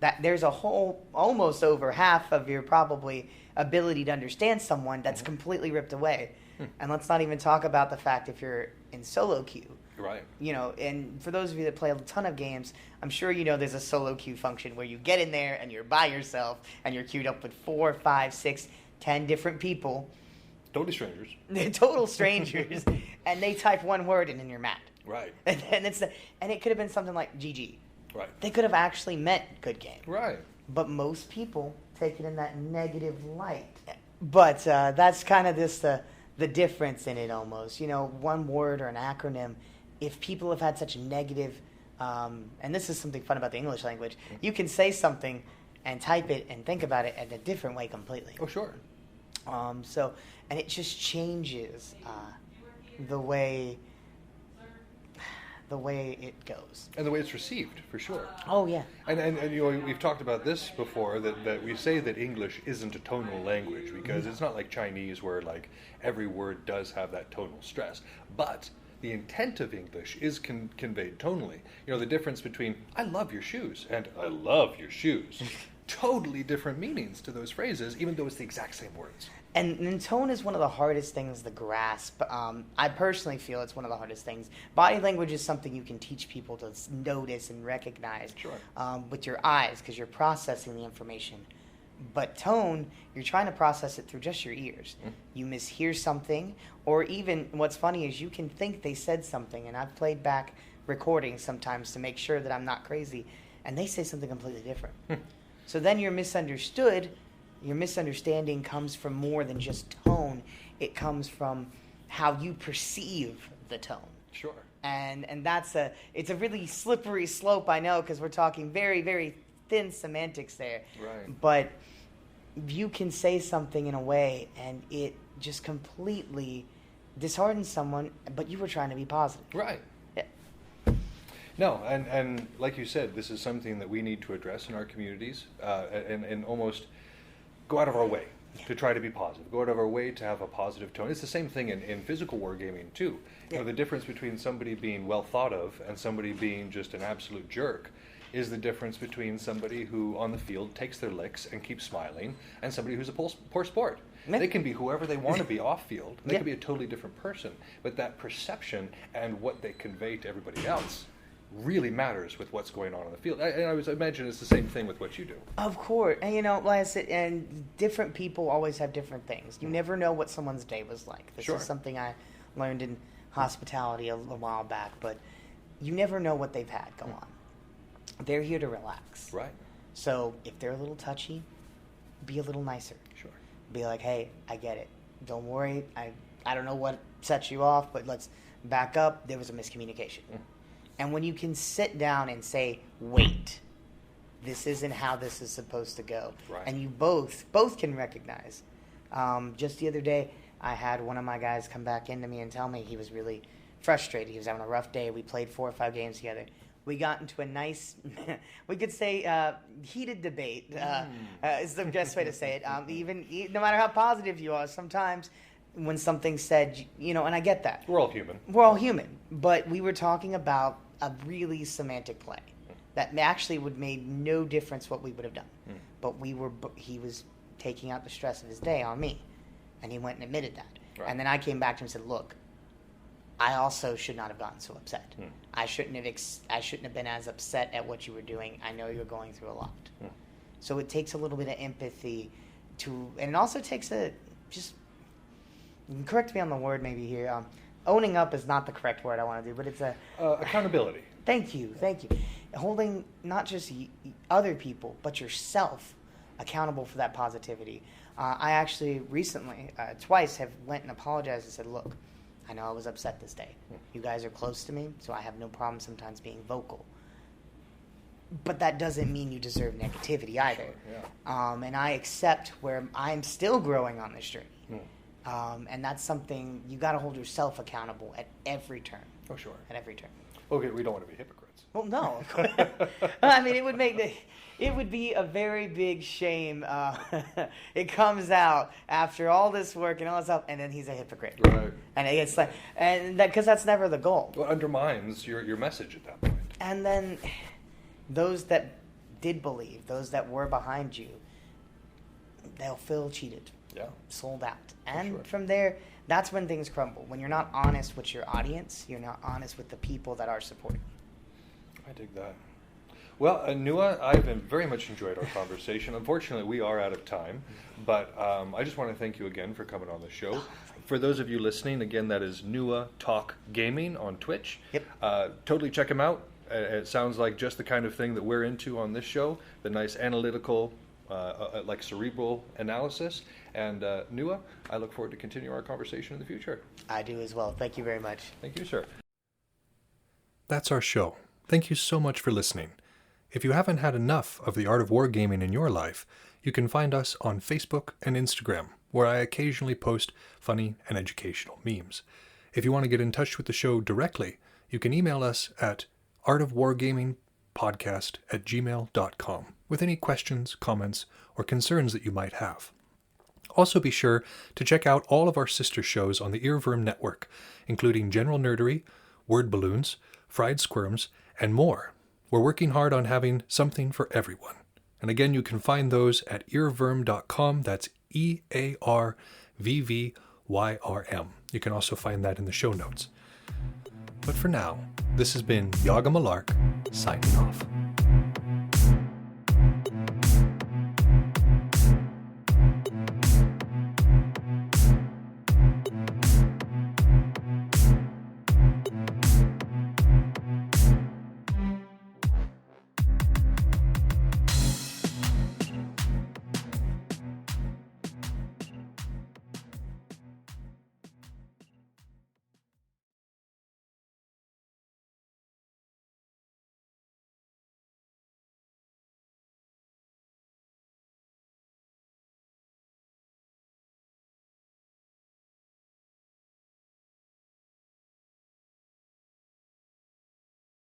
That there's a whole almost over half of your probably ability to understand someone that's completely ripped away. And let's not even talk about the fact if you're in solo queue. Right. You know, and for those of you that play a ton of games, I'm sure you know there's a solo queue function where you get in there and you're by yourself and you're queued up with 4, 5, 6, 10 different people. Totally strangers. They're total strangers, and they type one word and then you're mad. Right. And it could have been something like GG. Right. They could have actually meant good game. Right. But most people take it in that negative light. But that's kind of the difference in it almost. You know, one word or an acronym, if people have had such negative, and this is something fun about the English language, you can say something and type it and think about it in a different way completely. Oh, sure. And it just changes the way it goes. And the way it's received, for sure. Oh, yeah. And you know, we've talked about this before, that we say that English isn't a tonal language because it's not like Chinese where like every word does have that tonal stress. But the intent of English is conveyed tonally. You know, the difference between I love your shoes and I love your shoes. Totally different meanings to those phrases, even though it's the exact same words. And tone is one of the hardest things to grasp. I personally feel it's one of the hardest things. Body language is something you can teach people to notice and recognize with your eyes because you're processing the information. But tone, you're trying to process it through just your ears. You mishear something, or even what's funny is you can think they said something, and I've played back recordings sometimes to make sure that I'm not crazy, and they say something completely different. So then you're misunderstood. Your misunderstanding comes from more than just tone. It comes from how you perceive the tone. Sure. And it's a really slippery slope, I know, because we're talking very, very thin semantics there. Right. But you can say something in a way and it just completely disheartens someone, but you were trying to be positive. Right. Yeah. No, and like you said, this is something that we need to address in our communities and almost go out of our way to try to be positive. Go out of our way to have a positive tone. It's the same thing in physical wargaming too. You know, the difference between somebody being well thought of and somebody being just an absolute jerk is the difference between somebody who on the field takes their licks and keeps smiling and somebody who's a poor sport. Yeah. They can be whoever they want to be off field. They Yeah. can be a totally different person. But that perception and what they convey to everybody else really matters with what's going on the field. I imagine it's the same thing with what you do. Of course, and like I said, and different people always have different things. You never know what someone's day was like. This Sure. is something I learned in hospitality a while back, but you never know what they've had go on. They're here to relax. Right. So if they're a little touchy, be a little nicer. Sure. Be like, hey, I get it. Don't worry. I don't know what set you off, but let's back up. There was a miscommunication. And when you can sit down and say, wait, this isn't how this is supposed to go. Right. And you both can recognize. Just the other day, I had one of my guys come back into me and tell me he was really frustrated. He was having a rough day. We played 4 or 5 games together. We got into a nice, we could say, heated debate is the best way to say it. No matter how positive you are, sometimes when something's said, and I get that. We're all human. We're all human. But we were talking about a really semantic play that actually would made no difference what we would have done. But he was taking out the stress of his day on me. And he went and admitted that. Right. And then I came back to him and said, look, I also should not have gotten so upset. I shouldn't have been as upset at what you were doing. I know you're going through a lot. So it takes a little bit of empathy and it also takes just, correct me on the word maybe here. Owning up is not the correct word I want to do, but it's accountability. Thank you. Holding not just other people, but yourself accountable for that positivity. I actually recently, twice, have went and apologized and said, look, I know I was upset this day. You guys are close to me, so I have no problem sometimes being vocal. But that doesn't mean you deserve negativity either. Yeah. And I accept where I'm still growing on this journey. And that's something you got to hold yourself accountable at every turn. Oh, sure. At every turn. Okay, we don't want to be hypocrites. Well, no. I mean, it would be a very big shame. It comes out after all this work and all this stuff, and then he's a hypocrite. Right. And it's like, because that's never the goal. Well, it undermines your message at that point. And then those that did believe, those that were behind you, they'll feel cheated. Yeah. Sold out. And sure. from there, that's when things crumble. When you're not honest with your audience, you're not honest with the people that are supporting. I dig that. Well, Nua, I've very much enjoyed our conversation. Unfortunately, we are out of time, but I just want to thank you again for coming on the show. For those of you listening, again, that is Nua Talk Gaming on Twitch. Yep. Totally check him out. It sounds like just the kind of thing that we're into on this show, the nice analytical, like cerebral analysis. And Nua, I look forward to continue our conversation in the future. I do as well. Thank you very much. Thank you, sir. That's our show. Thank you so much for listening. If you haven't had enough of the art of wargaming in your life, you can find us on Facebook and Instagram, where I occasionally post funny and educational memes. If you want to get in touch with the show directly, you can email us at artofwargamingpodcast@gmail.com with any questions, comments, or concerns that you might have. Also be sure to check out all of our sister shows on the Earworm Network, including General Nerdery, Word Balloons, Fried Squirms, and more. We're working hard on having something for everyone. And again, you can find those at earworm.com. That's EARVVYRM. You can also find that in the show notes. But for now, this has been Yaga Malark, signing off.